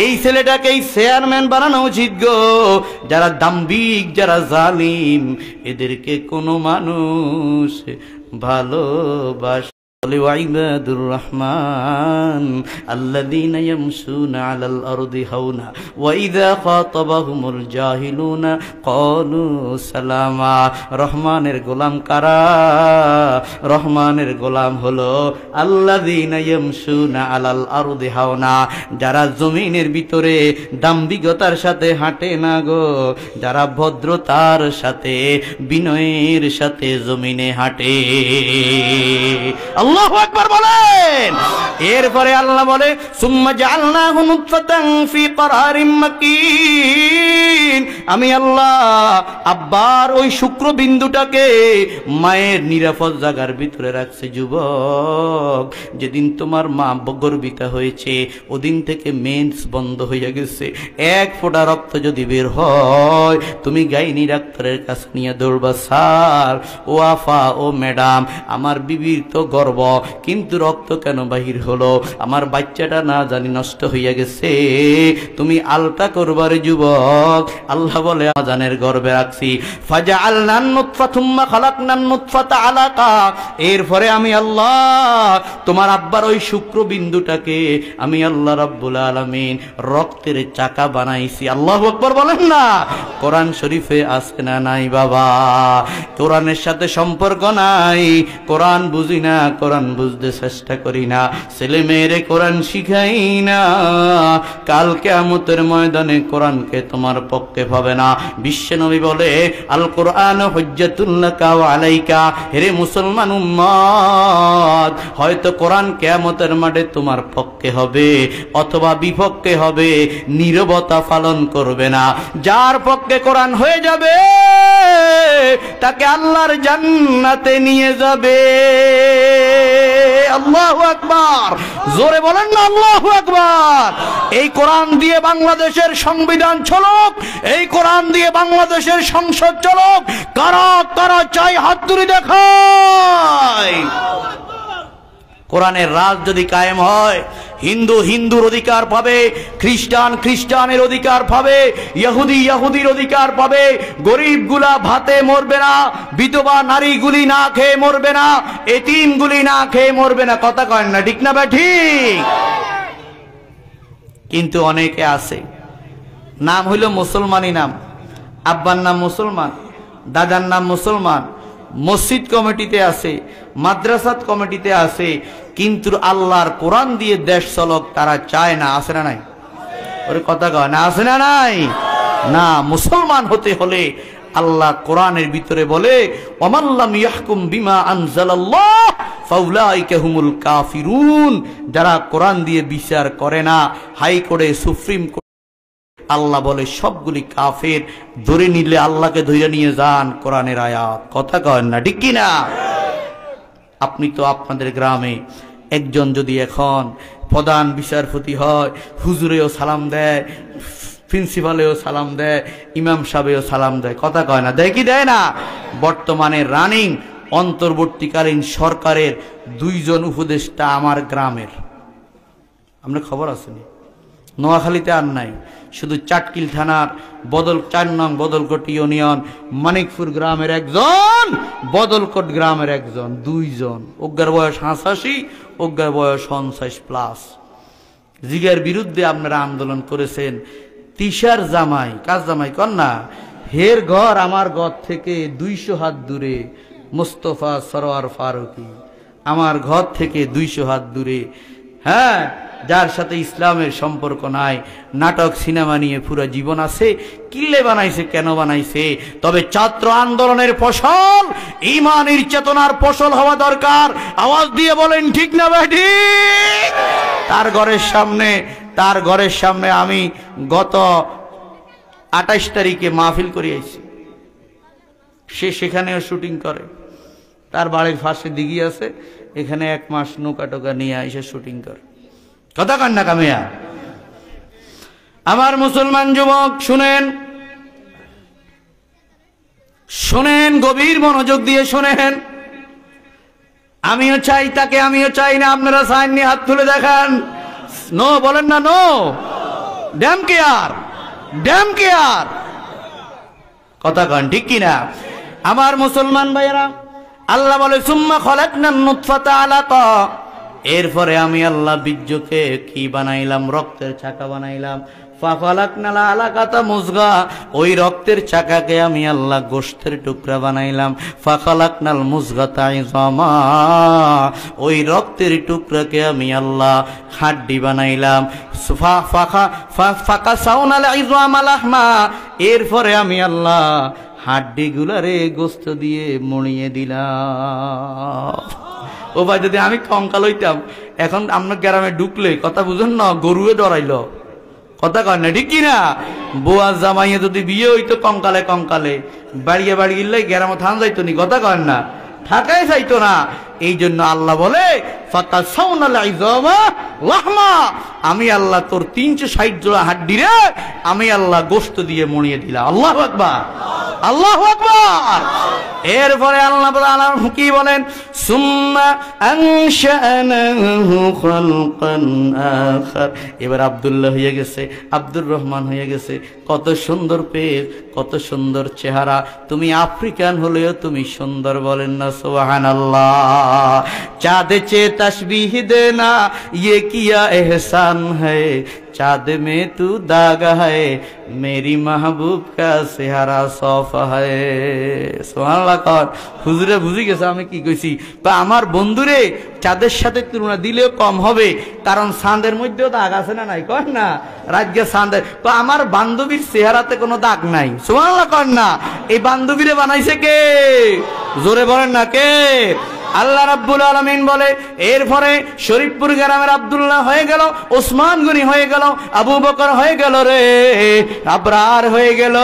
এই ছেলেটাকেই চেয়ারম্যান বানানো উচিত গো। যারা দাম্ভিক, যারা জালিম, এদেরকে কোনো মানুষ ভালোবাসে। وعباد الرحمن الذين يمشون على الأرض هونا وإذا خاطبهم الجاهلون قالوا سلاما রহমানের গোলাম কারা রহমানের গোলাম হলো আল্লাযীনা ইয়ামশুনা আলাল আরদি হাওনা যারা জমিনের ভিতরে দাম্ভিকতার সাথে হাঁটে না গো যারা ভদ্রতার সাথে বিনয়ের সাথে জমিনে হাঁটে আল্লাহু আকবার বলেন এরপরে আল্লাহ বলে সুম্মা জাআলনাহু নুতফাতান ফি করারিম মাকিন আমি আল্লাহ আব্বার ওই শুক্রবিন্দুটাকে মায়ের নিরাপদ জায়গার ভিতরে রাখছে যুবক যেদিন তোমার মা গর্ভিতা হয়েছে ওদিন থেকে মেন্স বন্ধ হয়ে গেছে এক ফোঁটা রক্ত যদি বের হয় তুমি গাইনি ডাক্তারের কাছে নিয়ে দৌড়বা স্যার ও আফা ও ম্যাডাম আমার বিবির তো গর্ভ কিন্তু রক্ত কেন বাহির হলো আমার বাচ্চাটা না জানি নষ্ট হইয়া গেছে তুমি আলতা করবার যুবক আল্লাহ বলে আজানের গর্ভে রাখছি ফাজআলনান নুতফা থুম্মা খালাকনান নুতফাতা আলাকা এরপরে আমি আল্লাহ তোমার আব্বার ওই শুক্রবিন্দুটাকে আমি আল্লাহ রাব্বুল আলামিন রক্তের চাকা বানাইছি আল্লাহু আকবার বলেন না কোরআন শরীফে আছে না নাই বাবা কোরআনের সাথে সম্পর্ক নাই কোরআন বুঝি না কোরআন বুঝতে চেষ্টা করি না ছেলে মেয়েরে কোরআন শিখাই না কাল কিয়ামতের ময়দানে কোরআনকে তোমার পক্ষে পাবে না বিশ্বনবী বলে আল কোরআন হুজ্জাতুল লাকা ওয়া আলাইকা হে মুসলমান উম্মত হয়তো কোরআন কিয়ামতের মাঠে তোমার পক্ষে হবে অথবা বিপক্ষে হবে নীরবতা পালন করবে না যার পক্ষে কোরআন হয়ে যাবে তাকে আল্লাহর জান্নাতে নিয়ে যাবে আল্লাহু আকবার জোরে বলেন না আল্লাহু আকবার এই কোরআন দিয়ে বাংলাদেশের সংবিধান চলুক এই কোরআন দিয়ে বাংলাদেশের সংসদ চলুক কারা কারা চাই হাত তুলে দেখায় কোরআনের রাজ যদি কায়েম হয় হিন্দু হিন্দুর অধিকার পাবে খ্রিস্টান খ্রিস্টানের অধিকার পাবে ইহুদি ইহুদির অধিকার পাবে গরিবগুলা ভাতে মরবে না বিধবা নারীগুলি না খেয়ে মরবে না এতিমগুলি না খেয়ে মরবে না কথা কয় না ঠিক না ঠিক কিন্তু অনেকে আছে নাম হইল মুসলমানি নাম আব্বার নাম মুসলমান দাদার নাম মুসলমান মসজিদ কমিটিতে আছে মাদ্রাসাত কমিটিতে আছে কিন্তু আল্লাহর কোরআন দিয়ে দেশ চলক তারা চায় না আছে না নাই ওরে কথা কয় না আছে না নাই না মুসলমান হতে হলে আল্লাহ কোরআনের ভিতরে বলে ওয়ামাল্লাম ইয়াহকুম বিমা আনজালাল্লাহ ফাউলাইকা হুমুল কাফিরুন যারা কোরআন দিয়ে বিচার করে না হাইকোর্টে সুপ্রিম কোর্ট আল্লাহ বলে সবগুলি কাফের ধরে নিলে আল্লাহকে ধরে নিয়ে যান কোরআনের আয়াত কথা কয় না ঠিক কি না আপনি তো আপনাদের গ্রামে একজন যদি এখন প্রধান বিচারপতি হয় হুজুরেও সালাম দেয় প্রিন্সিপালেও সালাম দেয় ইমাম সাহেবেও সালাম দেয় কথা কয় না দেয় কি দেয় না বর্তমানে রানিং অন্তর্বর্তীকালীন সরকারের 2 জন উপদেষ্টা আমার গ্রামের আপনার খবর আসেনি নোয়াখালীতে আর নাই শুধু চাটকিল থানার 4 নং বদলকোট ইউনিয়ন মানিকপুর গ্রামের একজন বদলকোট গ্রামের একজন 2 জন অজ্ঞার বয়স 85 অজ্ঞার বয়স 50+ জিগার বিরুদ্ধে আপনারা আন্দোলন করেছেন তিশার জামাই কাজ জামাই কর না হের ঘর আমার ঘর থেকে 200 হাত দূরে মুস্তফা সরোয়ার ফারুকি আমার ঘর থেকে 200 হাত দূরে হ্যাঁ যার সাথে ইসলামের সম্পর্ক নাই নাটক সিনেমা নিয়ে পুরো জীবন আছে কিল্লে বানাইছে কেন বানাইছে তবে ছাত্র আন্দোলনের ফসল ঈমানের চেতনার ফসল হওয়া দরকার আওয়াজ দিয়ে বলেন ঠিক না ঠিক তার ঘরের সামনে আমি গত 28 তারিখে মাহফিল করে আইছি সে সেখানেও শুটিং করে তার বাড়ির পাশে দিঘি আছে এখানে 1 মাস নৌকা টোকা নিয়ে এসে শুটিং করে কথা কান্না কামিয়া আমার মুসলমান যুবক শুনেন গভীর মনোযোগ দিয়ে শুনেন আমিও চাই তাকে আমিও চাই না আপনারা সাইন নিয়ে হাত তুলে দেখান নো বলেন না নো ড্যাম কেয়ার কথা কন ঠিক কিনা আমার মুসলমান ভাইয়েরা আল্লাহ বলে সুম্মা খলাকনান নুতফাতা আলাকা, এরপরে আমি আল্লাহ বীর্যকে কি বানাইলাম, রক্তের চাকা বানাইলাম। ফাখলাকনাল আলাকাতা মুজগা, ওই রক্তের চাকাকে আমি আল্লাহ গোশতের টুকরা বানাইলাম। ফাখলাকনাল মুজগাতা ইযামা, ওই রক্তের টুকরাকে আমি আল্লাহ হাড্ডি বানাইলাম। ফাকাসাউনাল ইযামা লাহমা, এরপরে আমি আল্লাহ হাড্ডিগুলারে গোশত দিয়ে মুড়িয়ে দিলাম। ও ভাই, যদি আমি কঙ্কাল হইতাম, এখন আপনার গ্রামে ঢুকলে কথা বুঝেন না, গরুয়ে ডরাইলো, কথা কয় না, ঠিক কিনা? বুয়া জামাইয়ে যদি বিয়ে হইতো কঙ্কালে কঙ্কালে, বাড়িয়ে বাড়িয়ে গেলে গ্রামে থান যাইতো নি, কথা কয় না, থাকাই যাইতো না। এই জন্য আল্লাহ বলে ফাকাসাউনাল ইযামা লাহমা, আমি আল্লাহ তোর 360 জোড়া হাড্ডি রে আমি আল্লাহ গোশত দিয়ে মুড়িয়ে দিলাম। আল্লাহু আকবার, আল্লাহু আকবার। এরপরে আল্লাহ কি বলেন, সুম্মা আনশানাহু খালকান আখার, এবার আব্দুল্লাহ হয়ে গেছে, আব্দুর রহমান হয়ে গেছে। কত সুন্দর পেট, কত সুন্দর চেহারা। তুমি আফ্রিকান হলেও তুমি সুন্দর, বলেন না সুবহানাল্লাহ। চাঁদ চে তসবিহ দেনা ये किया एहसान है, चाँद में तू दागा है, मेरी महबूब का सेहरा सौफा है। সুবহানাল্লাহ। কর হুজুরে বুঝি গেছে আমি কি কইছি। আমার বন্ধুরে চাঁদের সাথে তুলনা দিলেও কম হবে, কারণ চাঁদের মধ্যেও দাগ আছে না নাই, কর না রাজ্যে চাঁদের। তো আমার বান্ধবীর চেহারাতে কোনো দাগ নাই। সুবহানাল্লাহ কর না। এই বান্ধবীরে বানাইছে কে? জোরে বলেন না কে? আল্লাহ রাব্বুল আলামিন বলে, এরপরে শরীফপুর গ্রামের আব্দুল্লাহ হয়ে গেল, ওসমান গনি হয়ে গেল, আবু বকর হয়ে গেল রে, আবরার হয়ে গেল।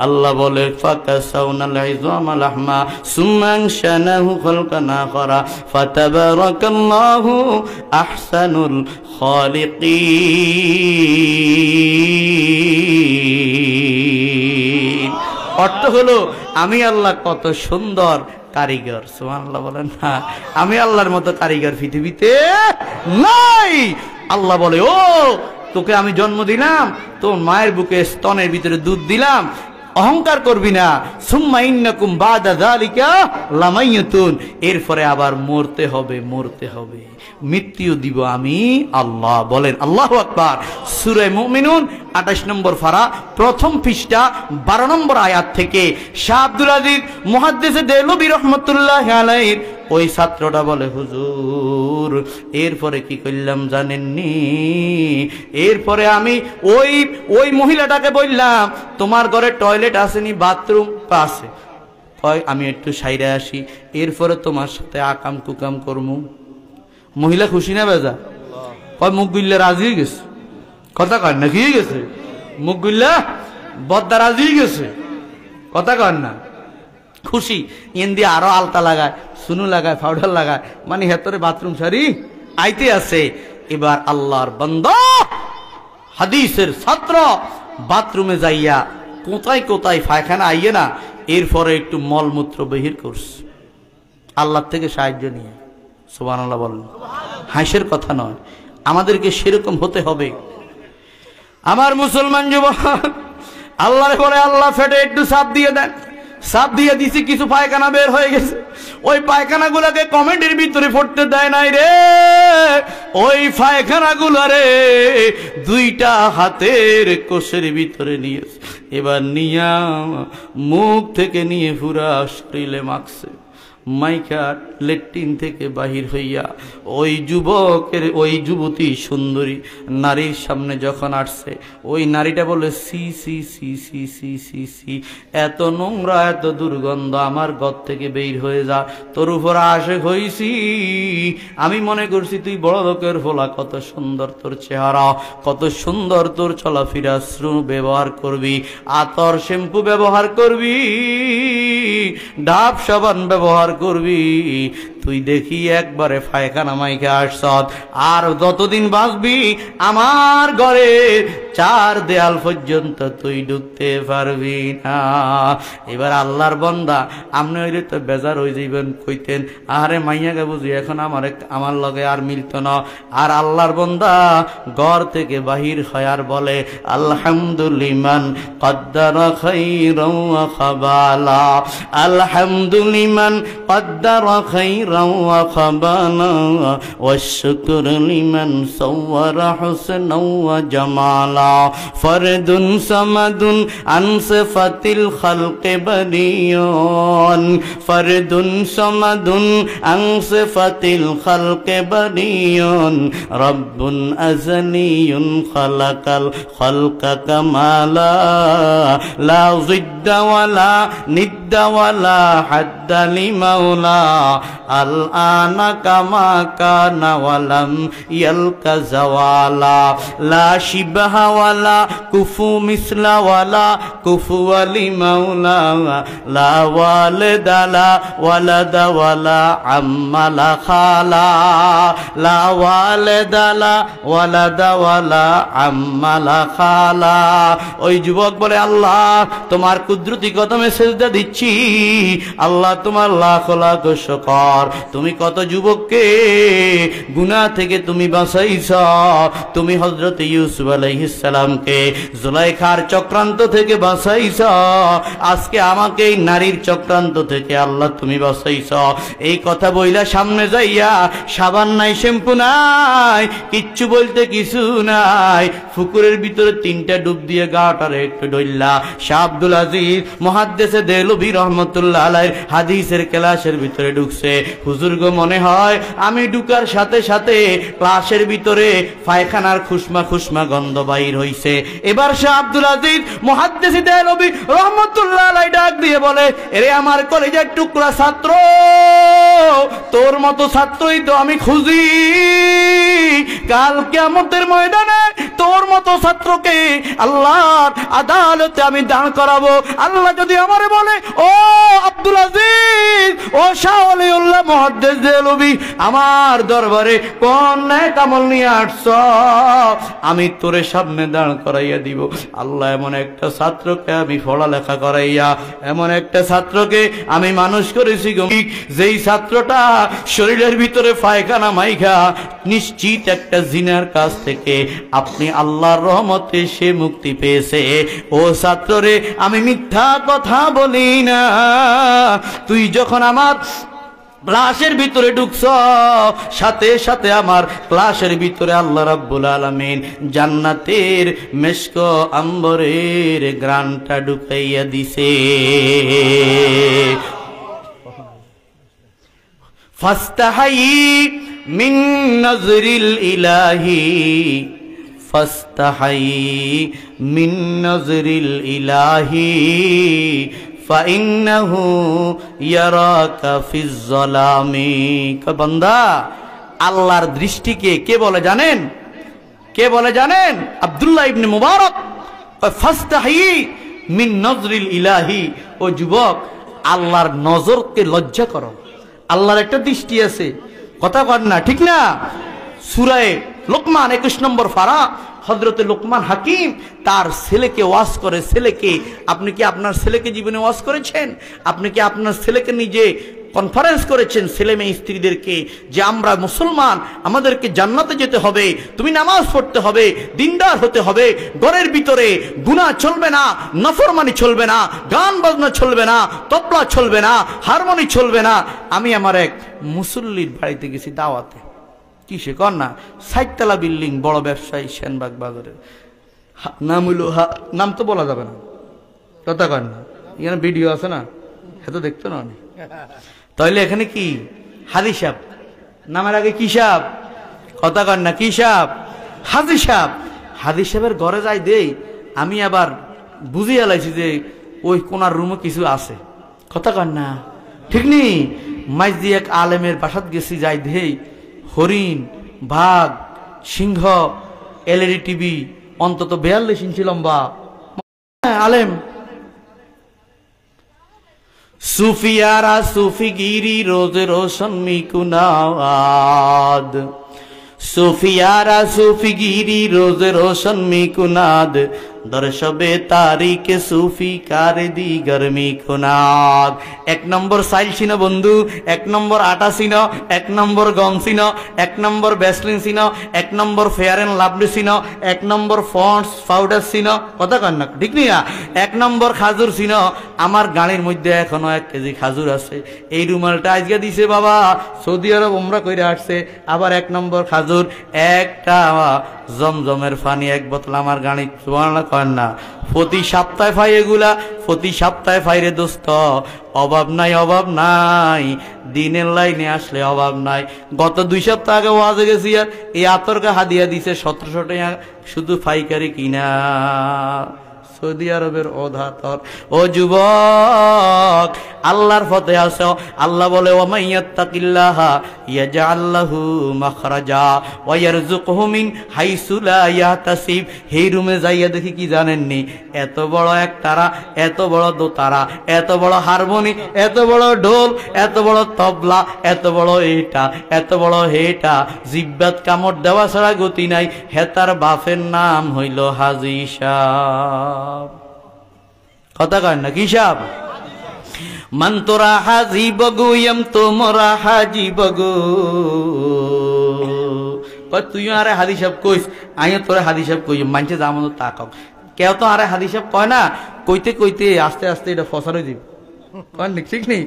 আল্লাহ বলে ফাকাসাউনাল ইযামা লাহমা সুম্মা আনশানাহু খালকান আখারা ফাতাবারাকাল্লাহু আহসানুল খালিকিন। অর্থ হলো আমি আল্লাহ কত সুন্দর কারিগর। সুবহানাল্লাহ বলেন না। আমি আল্লাহর মতো কারিগর পৃথিবীতে নাই। আল্লাহ বলে, ও তোকে আমি জন্ম দিলাম, তোর মায়ের বুকে স্তনের ভিতরে দুধ দিলাম, অহংকার করবি না। সুম্মা ইন্নাকুম বাদা যালিকা লামাইয়াতুন, এরপরে আবার মরতে হবে, মরতে হবে, মৃত্যু দিব আমি আল্লাহ। বলেন আল্লাহু আকবার। সূরা মুমিনুন 28 নম্বর পারা, প্রথম পৃষ্ঠা 12 নম্বর আয়াত থেকে। শাহ আব্দুল আজিজ মুহাদ্দিস দেলবি রাহমাতুল্লাহি আলাইহির ওই ছাত্রটা বলে, হুজুর এরপরে কি করলাম জানেননি? এরপরে আমি ওই মহিলাটাকে বললাম, তোমার ঘরে টয়লেট আসেনি, বাথরুম আছে, কয় আমি একটু সাইরে আসি, এরপরে তোমার সাথে আকাম কুকাম করমু। মহিলা খুশি না বেজা? কয় মুখ গুল্লা রাজি হয়ে গেছে, কথা কয় না, কি হয়ে গেছে? মুখ গুল্লা বদ্দা রাজি হয়ে গেছে, কথা কয় না, খুশি। ইন দিয়ে আরো আলতা লাগায়, সুনু লাগায়, পাউডার লাগায়, মানে হেতরে বাথরুম সারি আইতে আছে। এবার আল্লাহর বান্দা হাদিসের ছাত্র বাথরুমে যাইয়া কোথায় কোথায় পায়খানা আইয়ে না, এরপরে একটু মলমূত্র বহির করছে আল্লাহ থেকে সাহায্য নিয়ে। সুবহানাল্লাহ বলেন। হাসির কথা নয়, আমাদেরকে সেরকম হতে হবে। আমার মুসলমান যুবক, আল্লাহরে বলে, আল্লাহ ফেটে একটু সাপ দিয়ে দেন। সাপ দিয়ে দিছি, কিছু পায়খানা বের হয়ে গেছে। ওই পায়খানা গুলাকে কমেন্টের ভিতরে পড়তে দেয় নাই রে। ওই পায়খানা গুলারে দুইটা হাতের কোষের ভিতরে নিয়েছে, এবার নিয়া মুখ থেকে নিয়ে পুরা শরীরে মাখছে। মাইকা লেট্রিন থেকে বাহির হইয়া ওই যুবকের, ওই যুবতী সুন্দরী নারীর সামনে যখন আসছে, ওই নারীটা বলে, সি সি সি সি সি সি সি, এত নোংরা, এত দুর্গন্ধ, আমার ঘর থেকে বের হয়ে যা, তোর উপর আশেক হইছি। আমি মনে করছি তুই বড় লোকের ফোলা, কত সুন্দর তোর চেহারা, কত সুন্দর তোর চলাফেরা, শ্রু ব্যবহার করবি, আতর শ্যাম্পু ব্যবহার করবি, ডাব সাবান ব্যবহার করবি, তুই দেখি একবারে পায়খানা মাইকে আসছত, আর যতদিন বাঁচবি আমার ঘরে 4 দেয়াল পর্যন্ত তুই ঢুকতে পারবি না। এবার আল্লাহর বান্দা আপনি হইলে তো বেজার হয়ে যাইবেন, কইতেন আরে মাইয়াকে বুঝি এখন আমার লগে আর মিলত না। আর আল্লাহর বান্দা ঘর থেকে বাহির হয় আর বলে আলহামদুলিমান কদ্দারা খাইরাও ওয়া খাবালা, আলহামদুলিমান কদ্দারা খাইরাও ওয়া খাবালা, ওয়াশ-শুকরু লিমান সাওয়ারা হুসনাও ওয়া জামালা, ফরদুন সামাদুন আন সিফাতিল খালকি বারিয়ুন, ফরদুন সামাদুন আন সিফাতিল খালকি বারিয়ুন, রব্বুন আযলিয়ুন খালাকাল খালকা কামালা, লা জিদ্দা ওয়ালা নিদ্দা ওয়ালা হাদ্দা লিমাওলা, আল আনা কামা কানা ওয়ালাম ইয়ালকা জাওয়ালা, লা শিবহা ওয়ালা কুফু মিসলা ওয়ালা কুফু ওয়ালি মাওলা, লা ওয়ালিদা লা ওয়ালাদা ওয়ালা আম্মা লা খালা, লা ওয়ালিদা লা ওয়ালাদা ওয়ালা আম্মা লা খালা। ওই যুবক বলে আল্লাহ তোমার কুদরতি কদমে সেজদা দিচ্ছি, আল্লাহ তোমার লাখ লাখ শুকর, তুমি কত যুবককে গুনাহ থেকে তুমি বাঁচাইছ, তুমি হযরত ইউসুফ আলাইহিস সালামকে জুলাইখার চক্রান্ত থেকে বাঁচাইছ, আজকে আমাকে এই নারীর চক্রান্ত থেকে আল্লাহ তুমি বাঁচাইছ। এই কথা বইলা সামনে যাইয়া সাবান নাই, শ্যাম্পু নাই, কিচ্ছু বলতে কিছু নাই, পুকুরের ভিতরে 3টা ডুব দিয়ে গাটারে একটু ডইল্লা শাহ আব্দুল আজিজ মুহাদ্দিসে দেহলভী রাহমাতুল্লাহ আলাইহির হাদিসের ক্লাসের ভিতরে ঢুকছে। হুজুর গো মনে হয় আমি ঢুকার সাথে সাথে ক্লাসের ভিতরে পায়খানার খুশমা খুশমা গন্ধ বাইর হইছে। এবার শাহ আব্দুল আজিজ মুহাদ্দিসে দেহলভী রাহমাতুল্লাহ আলাইহি ডাক দিয়ে বলে, এরে আমার কলেজের টুকরা ছাত্র, তোর মতো ছাত্রই তো আমি খুঁজি, কাল কিয়ামতের ময়দানে তোর মতো ছাত্রকে আল্লাহর আদালতে আমি দাঁড় করাবো। আল্লাহ যদি আমারে বলে ও আব্দুল আজিজ, ও শাহ ওলিউল্লাহ মুহাদ্দিস দেহলভী, আমার দরবারে কোন নেক আমল নিয়ে আসছ, আমি তোরে সামনে দাঁড় করাইয়া দিব। আল্লাহ এমন একটা ছাত্রকে আমি পড়ালেখা করাইয়া, এমন একটা ছাত্রকে আমি মানুষ করেছি যেই ছাত্রটা শরীরের ভিতরে পায়খানা মাইখা নিশ্চিত একটা জিনার কাছ থেকে আপনি আল্লাহর রহমতে সে মুক্তি পেয়েছে। ও ছাত্ররে আমি মিথ্যা কথা বলি না, তুই যখন আমার ক্লাসের ভিতরে ঢুকছ, সাথে সাথে আমার ক্লাসের ভিতরে আল্লাহ রাব্বুল আলামিন জান্নাতের মেশক আম্বরের গ্রানটা ঢুকাইয়া দিছে। ফাস্তাহাই মিন নজরিল ইলাহি, ফাস্তাহাই মিন নজরিল ইলাহি, ফাইন্নাহু ইয়ারাকা ফিজ যালামি। বান্দা আল্লাহর দৃষ্টিকে কে বলে জানেন? কে বলে জানেন? আব্দুল্লাহ ইবনে মুবারক। ফাস্তাহি মিন নজরিল ইলাহি, ও যুবক আল্লাহর নজরকে লজ্জা করো। আল্লাহর একটা দৃষ্টি আছে, কথা কর না, ঠিক না? সূরা লোকমান 21 নম্বর পারা, হযরতে লোকমান হাকিম তার ছেলেকে ওয়াজ করে। ছেলেকে, আপনি কি আপনার ছেলেকে জীবনে ওয়াজ করেছেন? আপনি কি আপনার ছেলেকে নিজে কনফারেন্স করেছেন ছেলে মেয়ে স্ত্রীদেরকে যে আমরা মুসলমান, আমাদেরকে জান্নাতে যেতে হবে, তুমি নামাজ পড়তে হবে, দিনদার হতে হবে, ঘরের ভিতরে গুনাহ চলবে না, নাফরমানি চলবে না, গান বাজনা চলবে না, তবলা চলবে না, হারমোনি চলবে না। আমি আমার এক মুসল্লির বাড়িতে গেছি দাওয়াতে, কিসে কর না, 60 তলা বিল্ডিং, বড় ব্যবসায়ী, সেনবাগ বাজারের নাম হইল, নাম তো বলা যাবে না, কথা কর না, এখানে ভিডিও আছে না, এত দেখতো না অনেক। তাহলে এখানে কি হাজি সাহেব, নামের আগে কি সাহেব, কথা কর না, কি সাহেব? হাজি সাহেব। হাজি সাহেবের ঘরে যাই দেই, আমি আবার বুঝিয়ে লাইছি যে ওই কোনার রুমে কিছু আছে, কথা কর না, ঠিক নি? মাইজি এক আলেমের বাসাত গেছি, যাই দেই হরিণ, বাঘ, সিংহ, এলইডি টিভি, অন্তত 42 ইঞ্চি লম্বা, আলেম। सूफियारा सूफीगिरी रोज रोशन मिकुनाद सूफियारा सूफीगिरी रोज रोशन मिकुनाद दर्शबे तारीख सूफी कारे दी गर्मी कुनाद। एक नम्बर साइल छिनो बंधु, एक नम्बर आटा छिनो, एक नम्बर गम छिनो, एक नम्बर बेसलिन छिनो, एक नम्बर फेयर एंड लाभली छिनो, एक नम्बर पन्ड्स पाउडार छिनो, कथा कन ना ठीक निया, एक नम्बर खाजुर छिनो। आमार गाड़िर मध्य एखोनो 1 केजी खाजुर आछे। এই রুমালটা আজকে দিছে বাবা, সৌদি আরব উমরা কইরে আসছে, আবার 1 নম্বর খাজুর, একটা জমজমের পানি 1 বোতল আমার গাড়ি। সুবহানাল্লাহ করেন না? প্রতি সপ্তাহে পাই এগুলা, প্রতি সপ্তাহে পাইরে দোস্ত। অভাব নাই, অভাব নাই, দিনের লাইনে আসলে অভাব নাই। গত 2 সপ্তাহ আগে ওয়াজে গেছি, আর এই আতরকে হাদিয়া দিছে 1700 টাকা শুধু পাইকারি কিনা। সৌদি আরবের অধাতর ও যুবক, আল্লাহর পথে আসো। আল্লাহ বলে ওয়ামাইয়াত্তাকিল্লাহা ইয়াজআল লাহু মাখরাজা ওয়া ইয়ারযুকহু মিন হাইসু লা ইয়াহতাসিব। এই রুমে যাইয়া দেখি কি জানেননি, এত বড় এক তারা, এত বড় দোতারা, এত বড় হারমোনি, এত বড় ঢোল, এত বড় তবলা, এত বড় এটা, এত বড় হেটা, জিব্বাত কামড় দেওয়া ছাড়া গতি নাই। হেতার বাপের নাম হইল হাজী সাহেব। কথা কয় না কি সাহেব? মান তোরা হাজি বগু এম তোমরা হাজি বগু। তুই আরে হাদি সাহেব কইস, আমিও তোরা হাদি সাহেব কই, মানছে যা মতো তা কক। কেউ তো আরে হাদি সাহেব কয় না, কইতে কইতে আস্তে আস্তে এটা ফসার হয়ে দিব। ঠিক নেই,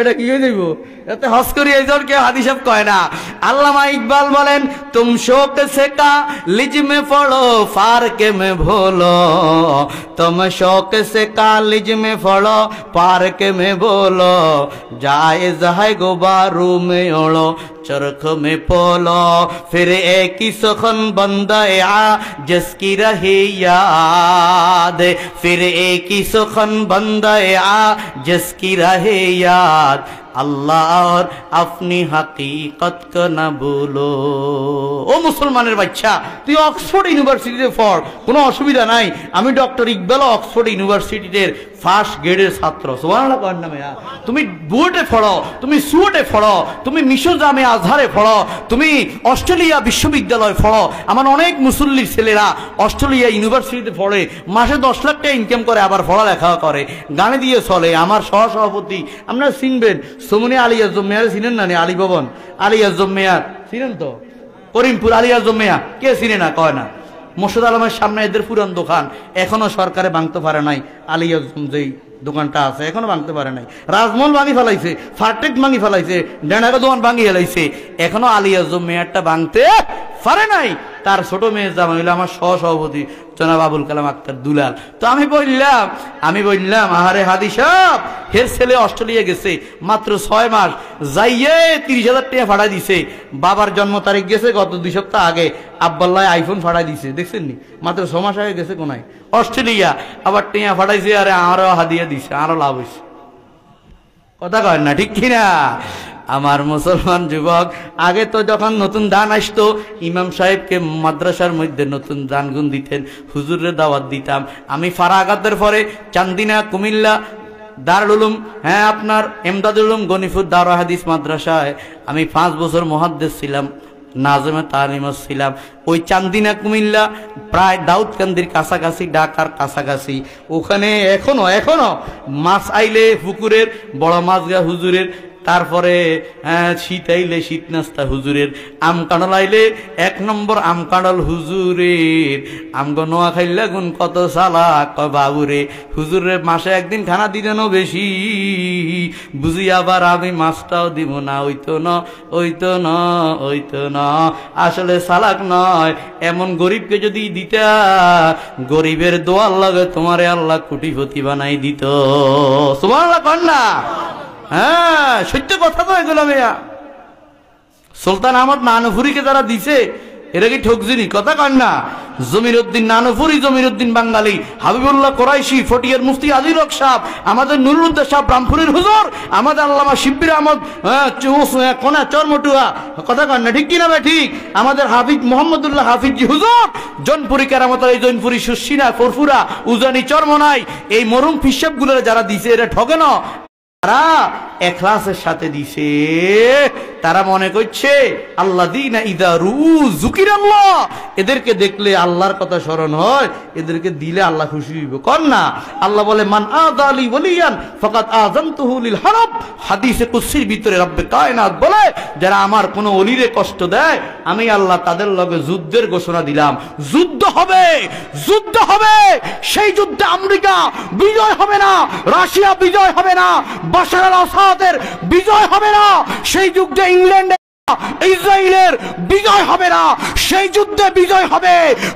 এটা কি হয়ে যাইব? এতে হস করি এইজন কেউ হাদি সাহেব কয় না। আল্লামা ইকবাল বলেন, তুম শোক সে কা লিজ মে পড়ো ফারকে মে ভোলো, তুম শোক সে কা লিজ মে পড়ো পার্কে মে बोलो, जायज है गुबारू में ओढ़ो चरख में पोलो, फिर एक ही सुखन बंदा आ जिसकी रही याद, फिर एक ही सुखन बंदा आ जिसकी रहे याद, अल्लाह और अपनी हकीकत को न भूलो। ओ मुसलमानेर बाच्चा, तुई অক্সফোর্ড ইউনিভার্সিটিতে পড়, কোনো অসুবিধা নাই। আমি ডক্টর ইকবাল অক্সফোর্ড ইউনিভার্সিটির ফার্স্ট গ্রেডের ছাত্র। সুবহানাল্লাহ কর না মেয়া। তুমি বুয়েটে পড়ো, তুমি সুয়েটে পড়ো, তুমি মিশর জামে আজহারে পড়ো, তুমি অস্ট্রেলিয়া বিশ্ববিদ্যালয়ে পড়ো। আমার অনেক মুসল্লির ছেলেরা অস্ট্রেলিয়া ইউনিভার্সিটিতে পড়ে, মাসে 10 লাখ টাকা ইনকাম করে, আবার পড়ালেখা করে, গানে দিয়ে চলে। আমার সহসভাপতি আপনারা চিনবেন, সুমনি আলী আজম মেয়ার চিনেন না? আলী ভবন আলী আজম মেয়ার চিনেন তো? করিমপুর আলী আজম মেয়া কে চিনে না? কয় না। মোর্শেদ আলমের সামনে এদের পুরান দোকান, এখনো সরকারে ভাঙতে পারে নাই। আলী আজম যেই দোকানটা আছে এখনো ভাঙতে পারে নাই। রাজমহল ভাঙি ফেলাইছে, ফার্টেক ভাঙি ফেলাইছে, ডেনাকা দোকান ভাঙি ফেলাইছে, এখনো আলী আজম মেয়ারটা ভাঙতে পারে নাই। তার ছোট মেয়ে জামাই হইল আমার সহসভাপতি জনাব আবুল কালাম আক্তার দুলাল। তো আমি বললাম আহারে হাদি সাহেব, হের ছেলে অস্ট্রেলিয়া গেছে মাত্র 6 মাস, যাইয়ে 30,000 টাকা ফাড়াই দিছে। বাবার জন্ম তারিখ গেছে গত 2 সপ্তাহ আগে, আব্বাল্লাহ আইফোন ফাড়াই দিছে, দেখছেন নি? মাত্র 6 মাস আগে গেছে কোনায় অস্ট্রেলিয়া, আবার টিয়া ফাড়াইছে, আরে আরো হাদিয়া দিছে, আরো লাভ হয়েছে। কথা কয় না ঠিক কিনা? আমার মুসলমান যুবক, আগে তো যখন নতুন দান আসতো, ইমাম সাহেবকে মাদ্রাসার মধ্যে নতুন দান গুণ দিতেন, হুজুরের দাওয়াত দিতাম। আমি ফারাগাতের পরে চান্দিনা কুমিল্লা দারুল উলুম, হ্যাঁ আপনার এমদাদুল উলুম গনিপুর দারুল হাদিস মাদ্রাসায় আমি 5 বছর মুহাদ্দিস ছিলাম, নাজমে তালিমত ছিলাম। ওই চান্দিনা কুমিল্লা প্রায় দাউদকান্দির কাছাকাছি, ঢাকার কাছাকাছি। ওখানে এখনো মাছ আইলে পুকুরের, বড় মাছ গা হুজুরের, তারপরে শীত আইলে শীত নাস্তা হুজুরের, আম কাঁড়ল আইলে 1 নম্বর আম কাঁড়ল হুজুরের। আমগো নোয়া খাইলে গুণ কত চালাক বাবুরে, হুজুরের মাসে একদিন খানা দিলেন বেশি, বুঝি আবার আমি মাছটাও দিব না। ওইতো না আসলে চালাক নয়, এমন গরিবকে যদি দিতা, গরিবের দোয়ার লাগে তোমারে আল্লাহ কোটিপতি বানাই দিত। সুবহানাল্লাহ কর না? হ্যাঁ সত্য কথা তো এগুলো মেয়া। সুলতান আহমদ নানুপুরীকে যারা দিছে এরা কি ঠকজিনি? কথা কন না? জমিরউদ্দিন নানুপুরী, জমিরউদ্দিন বাঙালি, হাবিবুল্লাহ কোরাইশি, ফটিয়ার মুফতি আজির হক সাহেব, আমাদের নুরুদ্দিন সাহেব রামপুরের হুজুর, আমাদের আল্লামা শিব্বির আহমদ কোনা চরমটুয়া। কথা কন না ঠিক কিনা? ঠিক। আমাদের হাফিজ মোহাম্মদুল্লাহ হাফিজি হুজুর, জনপুরি কেরামতার এই জনপুরি সুশিনা ফরফুরা উজানি চরমনাই, এই মরুম ফিসাব গুলো যারা দিছে এরা ঠকে না। তারা ইখলাসের সাথে দিছে, তারা মনে করছে আল্লাযীনা ইযা যুকিরাল্লাহ, এদেরকে দেখলে আল্লাহর কথা স্মরণ হয়, এদেরকে দিলে আল্লাহ খুশি হইব। কোন না, আল্লাহ বলে মান আযালি ওয়ালিয়ান ফাকাদ আযানতুহু লিল হারব। হাদিসে কুদসির ভিতরে রব্বে কায়নাত বলে, যারা আমার কোন ওলিরে কষ্ট দেয় আমি আল্লাহ তাদের লগে যুদ্ধের ঘোষণা দিলাম। যুদ্ধ হবে, যুদ্ধ হবে। সেই যুদ্ধে আমেরিকা বিজয় হবে না, রাশিয়া বিজয় হবে না, বাশার আল আসাদের বিজয় হবে না, সেই যুদ্ধে ইংল্যান্ড ইসরায়েলের বিজয় হবে না, সেই যুদ্ধে বিজয় হবে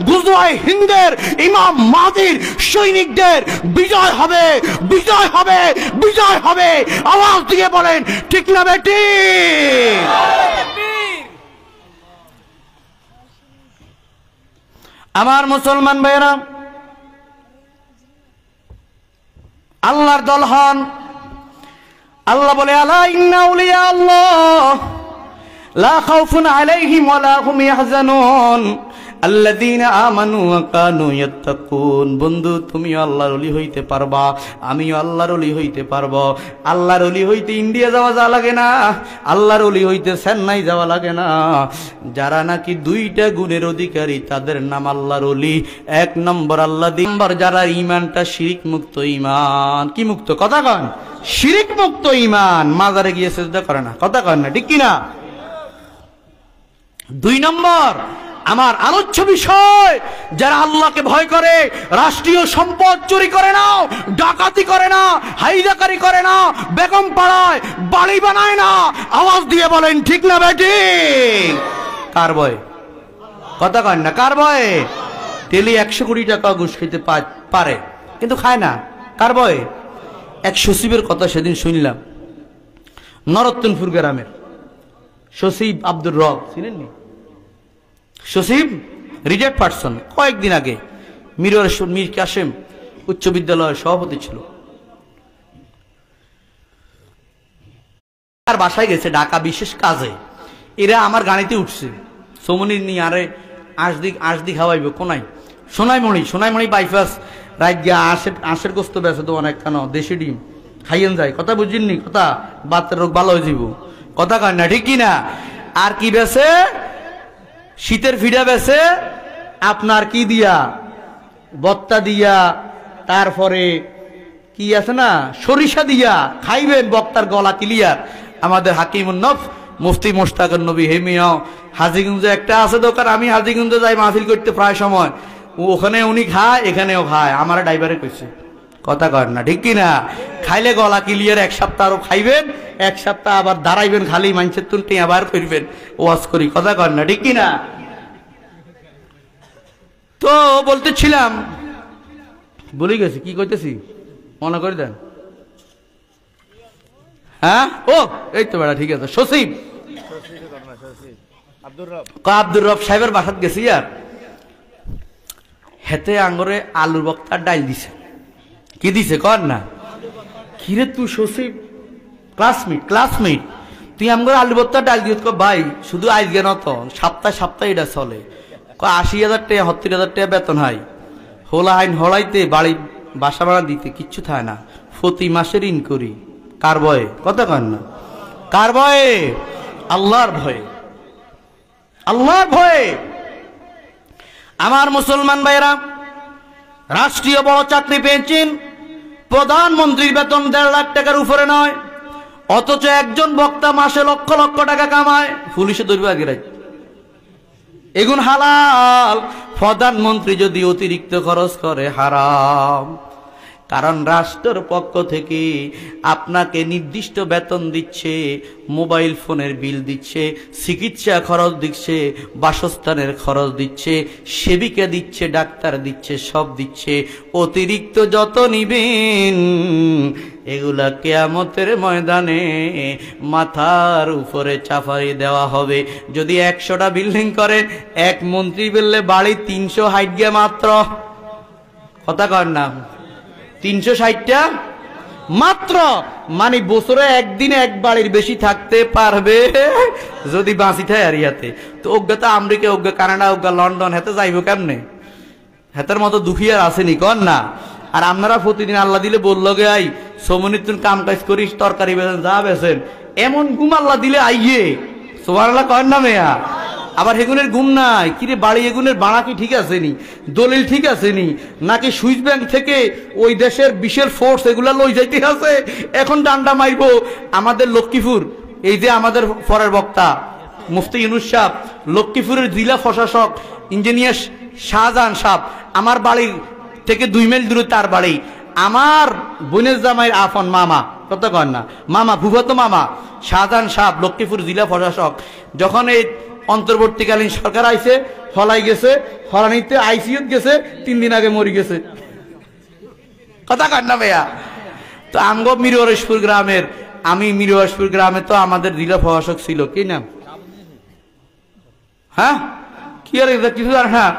গুজরায় হিন্দের ইমাম মাহদির সৈনিকদের বিজয় হবে, বিজয় হবে, বিজয় হবে। আওয়াজ দিয়ে বলেন ঠিক না বেটি? আমার মুসলমান ভাইরা, আল্লাহর দল হন। আল্লাহ বলে আলা ইন্না আউলিয়া আল্লাহ লা খাউফুন আলাইহিম ওয়া লা হুম ইয়াহজানুন আল্লাযীনা আমানু ওয়া কানু ইয়াত্তাকুন। বন্ধু, তুমি আল্লাহর ওলি হইতে পারবা, আমিও আল্লাহর ওলি হইতে পারবো। আল্লাহর ওলি হইতে ইন্ডিয়া যাওয়া লাগে না, আল্লাহর ওলি হইতে চেন্নাই যাওয়া লাগে না। যারা নাকি দুইটা গুণের অধিকারী তাদের নাম আল্লাহর ওলি। এক নম্বর আল্লাহ, দুই নম্বর যারা ঈমানটা শিরিক মুক্ত ঈমান। কি মুক্ত? কথা কন। শিরিক মুক্ত ঈমান। মাজারে গিয়ে সিজদা করে না, কথা কন না, ঠিক কি না? দুই নম্বর আমার আলোচ্য বিষয়, যারা আল্লাহকে ভয় করে, রাষ্ট্রীয় সম্পদ চুরি করে না, ডাকাতি করে না, হাইজাকারি করে না, বেগম পাড়ায় বাড়ি বানায় না। আওয়াজ দিয়ে বলেন ঠিক না বেটি? কার ভয়? কথা কন না, কার ভয়ে? ডেলি 100 কোটি টাকা ঘুষ খেতে পারে কিন্তু খায় না, কার ভয়ে? এক সচিবের কথা সেদিন শুনলাম, নরত্তনপুর গ্রামের সচিব আব্দুর রব, চিনেননি? সচিব রিটায়ার্ড পার্সন, কয়েকদিন আগে মীর কাসেম উচ্চ বিদ্যালয়ের সভাপতি ছিল। আর বাসায় গেছে ঢাকা বিশেষ কাজে। এরা আমার গাড়িতে উঠছে, সমনির নিয়ে আরে আঁশদি খাওয়াইব কোনাই সোনাইমণি বাইপাস রাত গিয়া আঁশের গোস্ত বেছে তো অনেক কেন দেশি ডিম খাইয়েন যায়। কথা বুঝিনি? কথা বাতের রোগ ভালো হয়ে যাব, কথা কয় না, ঠিক কিনা? আর কি বেছে? শীতের ফিডা বেছে আপনার কি দিয়া, বত্তা দিয়া, তারপরে কি আছে না সরিষা দিয়া খাইবেন, বক্তার গলা ক্লিয়ার। আমাদের হাকিমুন নফস মুফতি মোশতাকুর নবী হেমিয়াও হাজীগঞ্জে একটা আছে দোকান, আমি হাজীগঞ্জে যাই মাহফিল করতে প্রায় সময়, ওখানে উনি খায়, এখানেও খায়, আমার ড্রাইভারে কইছে। কথা কর না, ঠিক কিনা? খাইলে গলা ক্লিয়ার, 1 সপ্তাহ আরো খাইবেন, 1 সপ্তাহ আবার দাঁড়াইবেন, খালি মানুষের তুলতে আবার করবেন, ওয়াজ করি। কথা কর না, ঠিক কিনা? তো বলতেছিলাম, বলে গেছি কি কইতেছি, মনে করে দেন। হ্যাঁ, ও এই তো বেড়া, ঠিক আছে। সচিব আব্দুর রব সাহেবের বাসাত গেছি, আর হেতে আঙ্গরে আলুর বক্তার ডাইল দিছে। কি দিছে কর না? কিরে তুই সচিব, ক্লাসমেট তুই আমগরে আলুর বক্তার ডাইল দিস? ভাই শুধু আজকে নত, সপ্তাহে এটা চলে। 80,000 টাকা 70,000 টাকা বেতন হয়, হোলা আইন হলাইতে বাড়ি বাসা ভাড়া দিতে কিচ্ছু থাকে না, প্রতি মাসে ঋণ করি। কার ভয়ে? কথা কন না, কার ভয়ে? আল্লাহর ভয়ে, আল্লাহর ভয়ে। আমার মুসলমান ভাইরা, রাষ্ট্রীয় বড় চাকরি পেয়েছেন, প্রধানমন্ত্রীর বেতন 1.5 লাখ টাকার উপরে নয়, অথচ একজন বক্তা মাসে লক্ষ লক্ষ টাকা কামায়, পুলিশে ধরবে আগে রাখ। এগুন হালাল। প্রধানমন্ত্রী যদি অতিরিক্ত খরচ করে হারাম, কারণ রাষ্ট্রের পক্ষ থেকে আপনাকে নির্দিষ্ট বেতন দিচ্ছে, মোবাইল ফোনের বিল দিচ্ছে, চিকিৎসা খরচ দিচ্ছে, বাসস্থানের খরচ দিচ্ছে, সেবিকা দিচ্ছে, ডাক্তার দিচ্ছে, সব দিচ্ছে। অতিরিক্ত যত নিবেন এগুলা কিয়ামতের ময়দানে মাথার উপরে চাপাই দেওয়া হবে। যদি 100টা বিল্ডিং করেন, এক মন্ত্রী বললে বাড়ি 360 মাত্র। কথা কর না, 360টা মাত্র, মানে বছরে একদিন এক বাড়ির বেশি থাকতে পারবে যদি বাঁচি থাকে আর ইয়াতে। তো অজ্ঞা তো আমেরিকা, অজ্ঞা কানাডা, অজ্ঞা লন্ডন, হেতে যাইব কেমনে? হেতার মতো দুঃখী আর আসেনি কন না। আর আপনারা প্রতিদিন আল্লাহ দিলে বললো গে আই সমনিতুন কাম কাজ করিস তরকারি বেছেন যা বেছেন এমন ঘুম আল্লাহ দিলে আইয়ে সুবহানাল্লাহ কয়েন না মেয়া আবার হেগুনের ঘুম নাই কিরে বাড়ি এগুনের বাড়া কি ঠিক আছে নি দলিল ঠিক আছে নি নাকি সুইস ব্যাংক থেকে ওই দেশের বিশের ফোর্স এগুলা লই যাইতে আছে এখন ডান্ডা মাইবো আমাদের লক্ষ্মীপুর এই যে আমাদের পরের বক্তা মুফতি ইউনুস সাহেব লক্ষ্মীপুরের জেলা প্রশাসক ইঞ্জিনিয়ার শাহজাহান সাহেব আমার বাড়ির থেকে 2 মাইল দূরে তার বাড়ি আমার বোনের জামাইয়ের আফন মামা কত কন না মামা ফুফাতো মামা শাহজাহান সাহেব লক্ষ্মীপুর জেলা প্রশাসক যখন এই অন্তর্বর্তীকালীন সরকার আইছে হলাই গেছে হলানিতে আইসিইউত গেছে 3 দিন আগে মরি গেছে কথা কন না ভাইয়া তো আমগো মিরওয়ারশপুর গ্রামের আমি মিরওয়ারশপুর গ্রামে তো আমাদের জেলা প্রশাসক ছিল কি নাম হ্যাঁ কি আর কিছু আর হ্যাঁ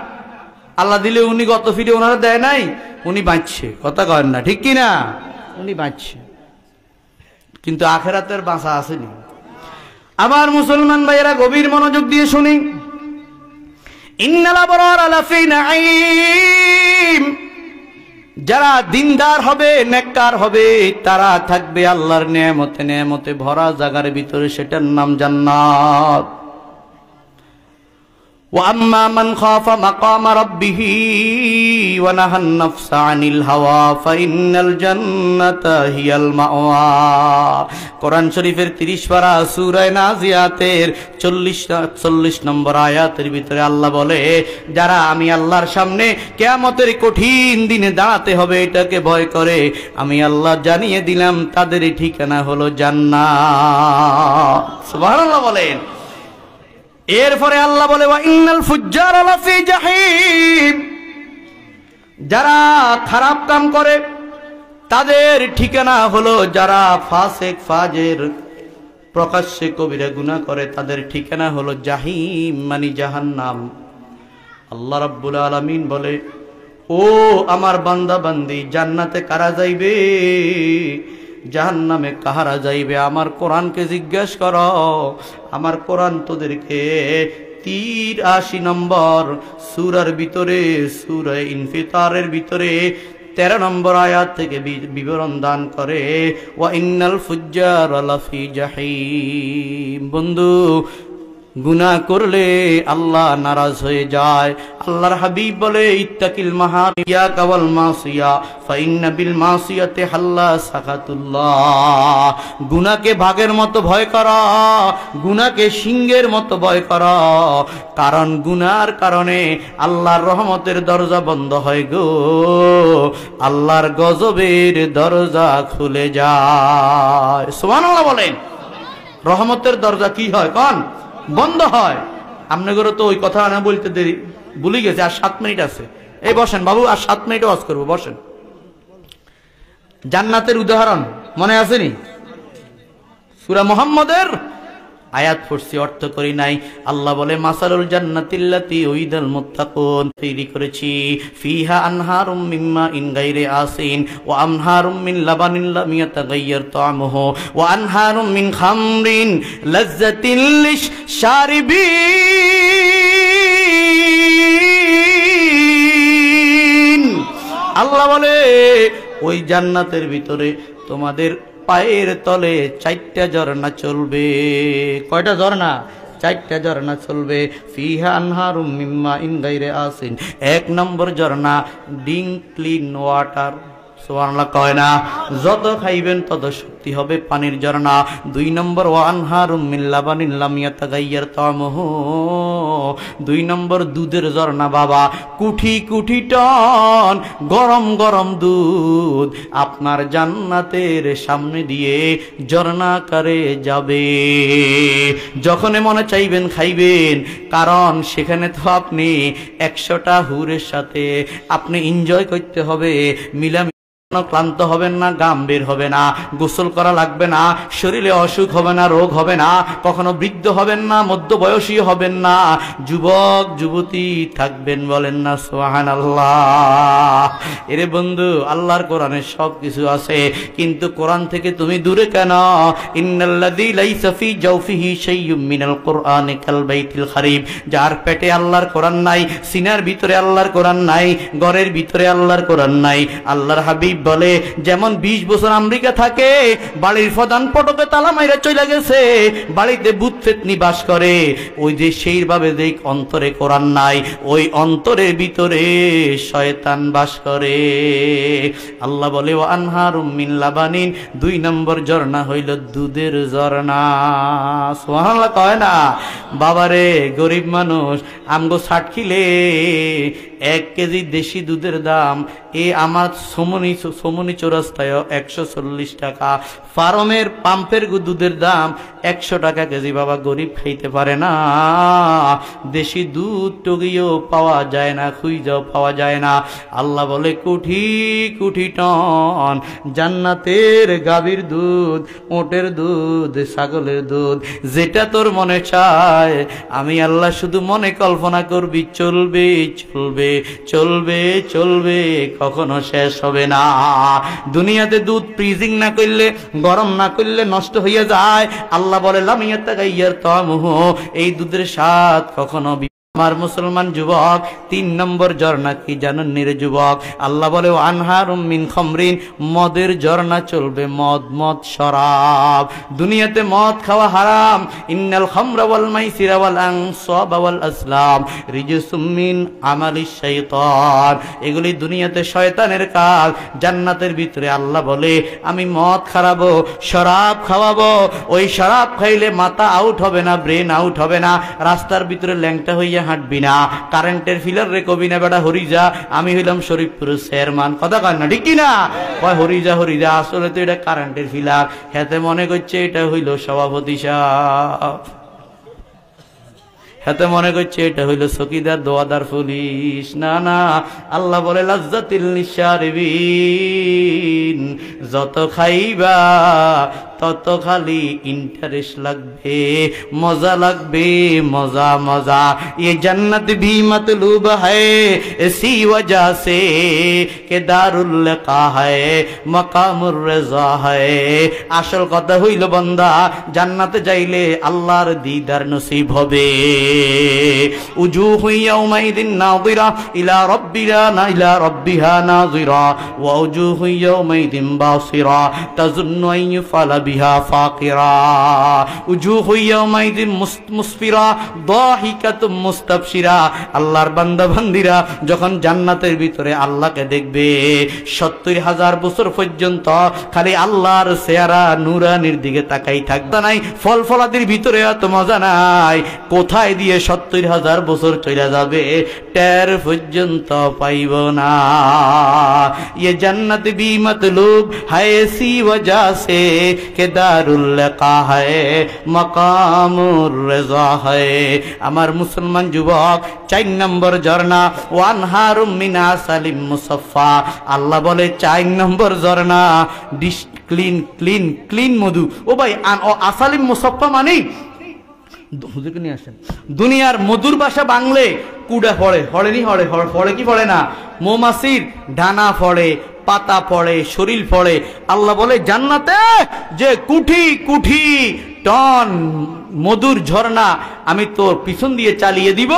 আল্লাহ দিলে উনি গত ফিরে ওনারা দেয় নাই উনি বাঁচছে কথা কন না ঠিক কি না উনি বাঁচছে কিন্তু আখেরাতের বাঁচা আসেনি আমার মুসলমান ভাইয়েরা গভীর মনোযোগ দিয়ে শুনি ইন্নাল আবরারা লাফি নাঈম যারা দিনদার হবে নেককার হবে তারা থাকবে আল্লাহর নেয়ামতে নেয়ামতে ভরা জায়গার ভিতরে সেটার নাম জান্নাত وأما من خاف مقام ربه ونهى النفس عن الهوى فإن الجنة هي المأوى কোরআন শরীফের 30 পারা সূরা নাজিয়াতের 40 নম্বর আয়াতের ভিতরে আল্লাহ বলে যারা আমি আল্লাহর সামনে কিয়ামতের কঠিন দিনে দাঁড়াতে হবে এটাকে ভয় করে আমি আল্লাহ জানিয়ে দিলাম তাদের ঠিকানা হলো জান্নাত সুবহানাল্লাহ বলেন এরপরে আল্লাহ বলে ওয়া ইন্নাল ফুজ্জারা লাফি জাহিম যারা খারাপ কাম করে তাদের ঠিকানা হলো যারা ফাসিক ফাজের প্রকাশ্যে কবিরা গুনাহ করে তাদের ঠিকানা হলো জাহিম মানে জাহান্নাম আল্লাহ রাব্বুল আলামিন বলে ও আমার বান্দা বান্দি জান্নাতে কারা যাইবে জাহান্নামে কাহারা যাইবে আমার কোরআনকে জিজ্ঞাসা করো আমার কোরআন তোদেরকে 83 নম্বর সূরার ভিতরে সূরা ইনফিতারের ভিতরে 13 নম্বর আয়াত থেকে বিবরণ দান করে ওয়া ইন্নাল ফুজ্জারা লাফি জাহিম বন্ধু গুনাহ করলে আল্লাহ নারাজ হয়ে যায় আল্লাহর হাবিব বলে ইত্তাকিল মাহারিয়া কাওয়াল মাসিয়া ফাইন্না বিল মাসিয়াতি হাল্লা সাকাতুল্লাহ গুনাহকে ভাগের মতো ভয় করা গুনাহকে সিংহের মতো ভয় করা কারণ গুনার কারণে আল্লাহর রহমতের দরজা বন্ধ হয় গো আল্লাহর গজবের দরজা খুলে যায় সুবহানাল্লাহ বলেন রহমতের দরজা কি হয় কোন বন্ধ হয় আপনাদেরও তো ওই কথা না বলতে দেরি ভুলে গেছে আর 7 মিনিট আছে এই বসেন বাবু আর 7 মিনিট ওয়াজ করব বসেন জান্নাতের উদাহরণ মনে আছে নি সূরা মুহাম্মদের আয়াত পড়ছি অর্থ করি নাই আল্লাহ বলে মাসালুল জান্নাতিল্লাতি উইদাল মুত্তাকুন তৈরি করেছি ফিহা আনহারুম মিম্মা ইন গায়রি আসিন ওয়া আনহারুম মিন লাবানিন লাম ইয়াতাগায়্যার তা'মুহু ওয়া আনহারুম মিন খামরিন লাযযাতিন লিশ-শারিবিন আল্লাহ বলে ওই জান্নাতের ভিতরে তোমাদের পায়ের তলে 4টা ঝর্ণা চলবে কয়টা ঝর্ণা 4টা ঝর্ণা চলবে ফিহা আনহারুম মিম্মা ইন গায়রি আসিন 1 নম্বর ঝর্ণা ডিং ক্লিন ওয়াটার সুবহানাল্লাহ কয় না যত খাইবেন তত শক্তি হবে পানির ঝর্ণা 2 নম্বর ওয়া আনহারুম মিন লাবানিন লাম ইয়াতাগায়্যার তা'মুহু 2 নম্বর দুধের ঝর্ণা বাবা কুঠি কুঠি টন গরম গরম দুধ আপনার জান্নাতের সামনে দিয়ে ঝর্ণাকারে যাবে যখন মনে চাইবেন খাইবেন কারণ সেখানে তো আপনি 100টা হুরের সাথে আপনি এনজয় করতে হবে মিলা ক্লান্ত হবেন না গাম বের হবে না গোসল করা লাগবে না শরীরে অসুখ হবে না রোগ হবে না কখনো বৃদ্ধ হবেন না মধ্যবয়সী হবেন না যুবক যুবতী থাকবেন বলেন না সুবহানাল্লাহ এরে বন্ধু আল্লাহর কোরআনে সব কিছু আছে কিন্তু কোরআন থেকে তুমি দূরে কেন ইন্নাল্লাযী লাইসা ফি জাওফিহি শাইয়ুম মিনাল কুরআনি কাল বাইতিল খারিব যার পেটে আল্লাহর কোরআন নাই সিনার ভিতরে আল্লাহর কোরআন নাই ঘরের ভিতরে আল্লাহর কোরআন নাই আল্লাহর হাবিব বলে যেমন 20 বছর আমেরিকা থাকে, বাড়ির প্রধান ফটকে তালা মাইরা চলে গেছে, বাড়িতে ভূত পেতনি বাস করে, ওই যে সেইভাবে যে অন্তরে কোরআন নাই, ওই অন্তরের ভিতরে শয়তান বাস করে। আল্লাহ বলে ওয়া আনহারুম মিন লাবানিন, 2 নম্বর ঝর্ণা হইল দুধের ঝর্ণা। সুবহানাল্লাহ কয় না? বাবারে গরিব মানুষ, আমগো 60 কিলে 1 কেজি দেশি দুধের দাম আমার সমনি চৌরাস্তায় 140 টাকা, ফার্মের পাম্পের দুধের দাম 100 টাকা কেজি। বাবা গরিব খাইতে পারে না, দেশি দুধ টগিও পাওয়া যায় না, খুঁজেও পাওয়া যায় না। আল্লাহ বলে কোটি কোটি টন জান্নাতের গাভীর দুধ, ওটের দুধ, ছাগলের দুধ, যেটা তোর মনে চায় আমি আল্লাহ শুধু মনে কল্পনা করবি, চলবে চলবে চলবে চলবে, কখনো শেষ হবে না। দুনিয়াতে দুধ ফ্রিজিং না করলে, গরম না করলে নষ্ট হয়ে যায়। আল্লাহ বলে লাম ইয়াতাগাইয়ার তামুহু, এই দুধের স্বাদ কখনো। আমার মুসলমান যুবক, 3 নম্বর ঝর্ণা কি জানেন রে যুবক? আল্লাহ বলে আনহারুম মিন খামরিন, মদের ঝর্ণা চলবে, মদ শরাব। দুনিয়াতে মদ খাওয়া হারাম। ইন্নাল খামরা ওয়াল মাইসিরা ওয়াল আনসাব ওয়াল আসলাম রিজসুম মিন আমালিশ শাইতান, এগুলি দুনিয়াতে শয়তানের কাজ। জান্নাতের ভিতরে আল্লাহ বলে আমি মদ খাওয়াবো, শরাব খাওয়াবো। ওই শরাব খাইলে মাথা আউট হবে না, ব্রেন আউট হবে না, রাস্তার ভিতরে ল্যাংটা হইয়া হাঁটবি না, কারেন্টের ফিলার রে কবি না বেটা হরিজা, আমি হইলাম শরীফপুরের চেয়ারম্যান। কথা কয় না, ঠিক কিনা? কয় হরিজা হরিজা, আসলে তো এটা কারেন্টের ফিলার। হেতে মনে করছে এটা হইল সভাপতি সাহেব, হেতে মনে করছে এটা হইল চকিদার, দোয়াদার, পুলিশ। না না, আল্লাহ বলে লাজ্জাতিল লিশারিবিন, যত খাইবা তত খালি ইন্টারেস্ট লাগবে, মজা লাগবে, মজা মজা। ये जन्नत भी मतलूब है इसी वजह से के दारुल लिका है मकामुर रज़ा है। আসল কথা হইল বান্দা, জান্নাতে যাইলে আল্লাহর দিদার নসিব হবে। উজুহু ইয়াউমাইদিন নাযিরা ইলা রাব্বিহা ইলা রাব্বিহা নাযিরা ওয়া উজুহু ইয়াউমাইদিন বাসিরা তাযুন্নু আন ইউফালা বিহা ফাকিরা উজুহু ইয়াউমাইদিন মুসফিরা দাহিকাতুম মুস্তাবশিরা। আল্লাহর বান্দা বান্দিরা যখন জান্নাতের ভিতরে আল্লাহকে দেখবে 70,000 বছর পর্যন্ত খালি আল্লাহর চেহারা নূরানির দিকে তাকাই থাকবে। নাই ফল ফলাদির ভিতরে এত মজা নাই, কোথায় দিয়ে 70,000 বছর চলে যাবে টের পর্যন্ত পাইব না। ये जन्नत भी मतलूब है इसी वजह से के दारुल लिका है मकामुर रज़ा है। আমার মুসলমান যুবক, 4 নম্বর ঝর্ণা ওয়ানহারুম মিন আসালিম মুসাফফা। আল্লাহ বলে 4 নম্বর ঝর্ণা ক্লিন ক্লিন ক্লিন মধু। ও ভাই, আসালিম মুসাফফা মানে হুজুরকে নিয়ে আসেন। দুনিয়ার মধুর ভাষা বাংলে কুড়া ফড়ে, ফড়েনি হড়ে, ফড়ে কি ফড়ে না? মৌমাছির ডানা ফড়ে, পাতা ফড়ে, শরীর ফড়ে। আল্লাহ বলে জান্নাতে যে কুঠি কুঠি টন মধুর ঝর্ণা আমি তোর পিছন দিয়ে চালিয়ে দিব,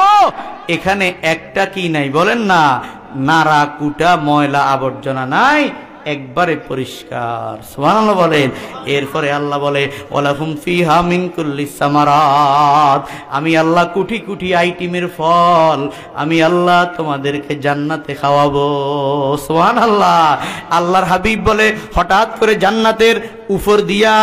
এখানে একটা কি নাই বলেন না, নাড়া কুটা ময়লা আবর্জনা নাই, একবারে পরিষ্কার। সুবহানাল্লাহ বলেন। এরপরে আল্লাহ বলে ওয়ালাহুম ফিহা মিন কুল্লি সামারাত, আমি আল্লাহ কোটি কোটি আইটেমের ফল আমি আল্লাহ তোমাদেরকে জান্নাতে খাওয়াবো। সুবহানাল্লাহ। আল্লাহর হাবিব বলে হঠাৎ করে জান্নাতের উপর দিয়া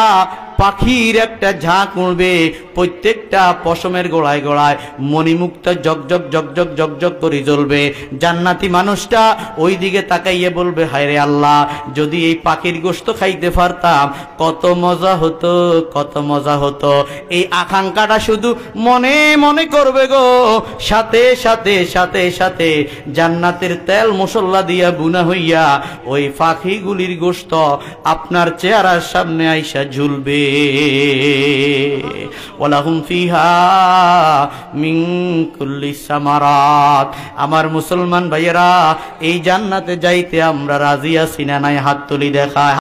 পাখির একটা ঝাঁক উড়বে, প্রত্যেকটা পশমের গোড়ায় গোড়ায় মণিমুক্তা জগজগ জগজগ জগজগ করে জ্বলবে। জান্নাতি মানুষটা ওই দিকে তাকাইয়ে বলবে হায় রে আল্লাহ, যদি এই পাখির গোশত খাইতে পারতাম কত মজা হতো, কত মজা হতো। এই আকাঙ্ক্ষাটা শুধু মনে মনে করবে গো, সাথে সাথে সাথে সাথে জান্নাতের তেল মশলা দিয়া বুনা হইয়া ওই পাখিগুলির গোশত আপনার চেহারার সামনে আইসা ঝুলবে। ওয়ালাহুম ফিহা মিন কুল্লি সামারাত। আমার মুসলমান ভাইয়েরা, এই জান্নাতে যাইতে আমরা রাজি আছি না নাই? হাত তুলি দেখায়।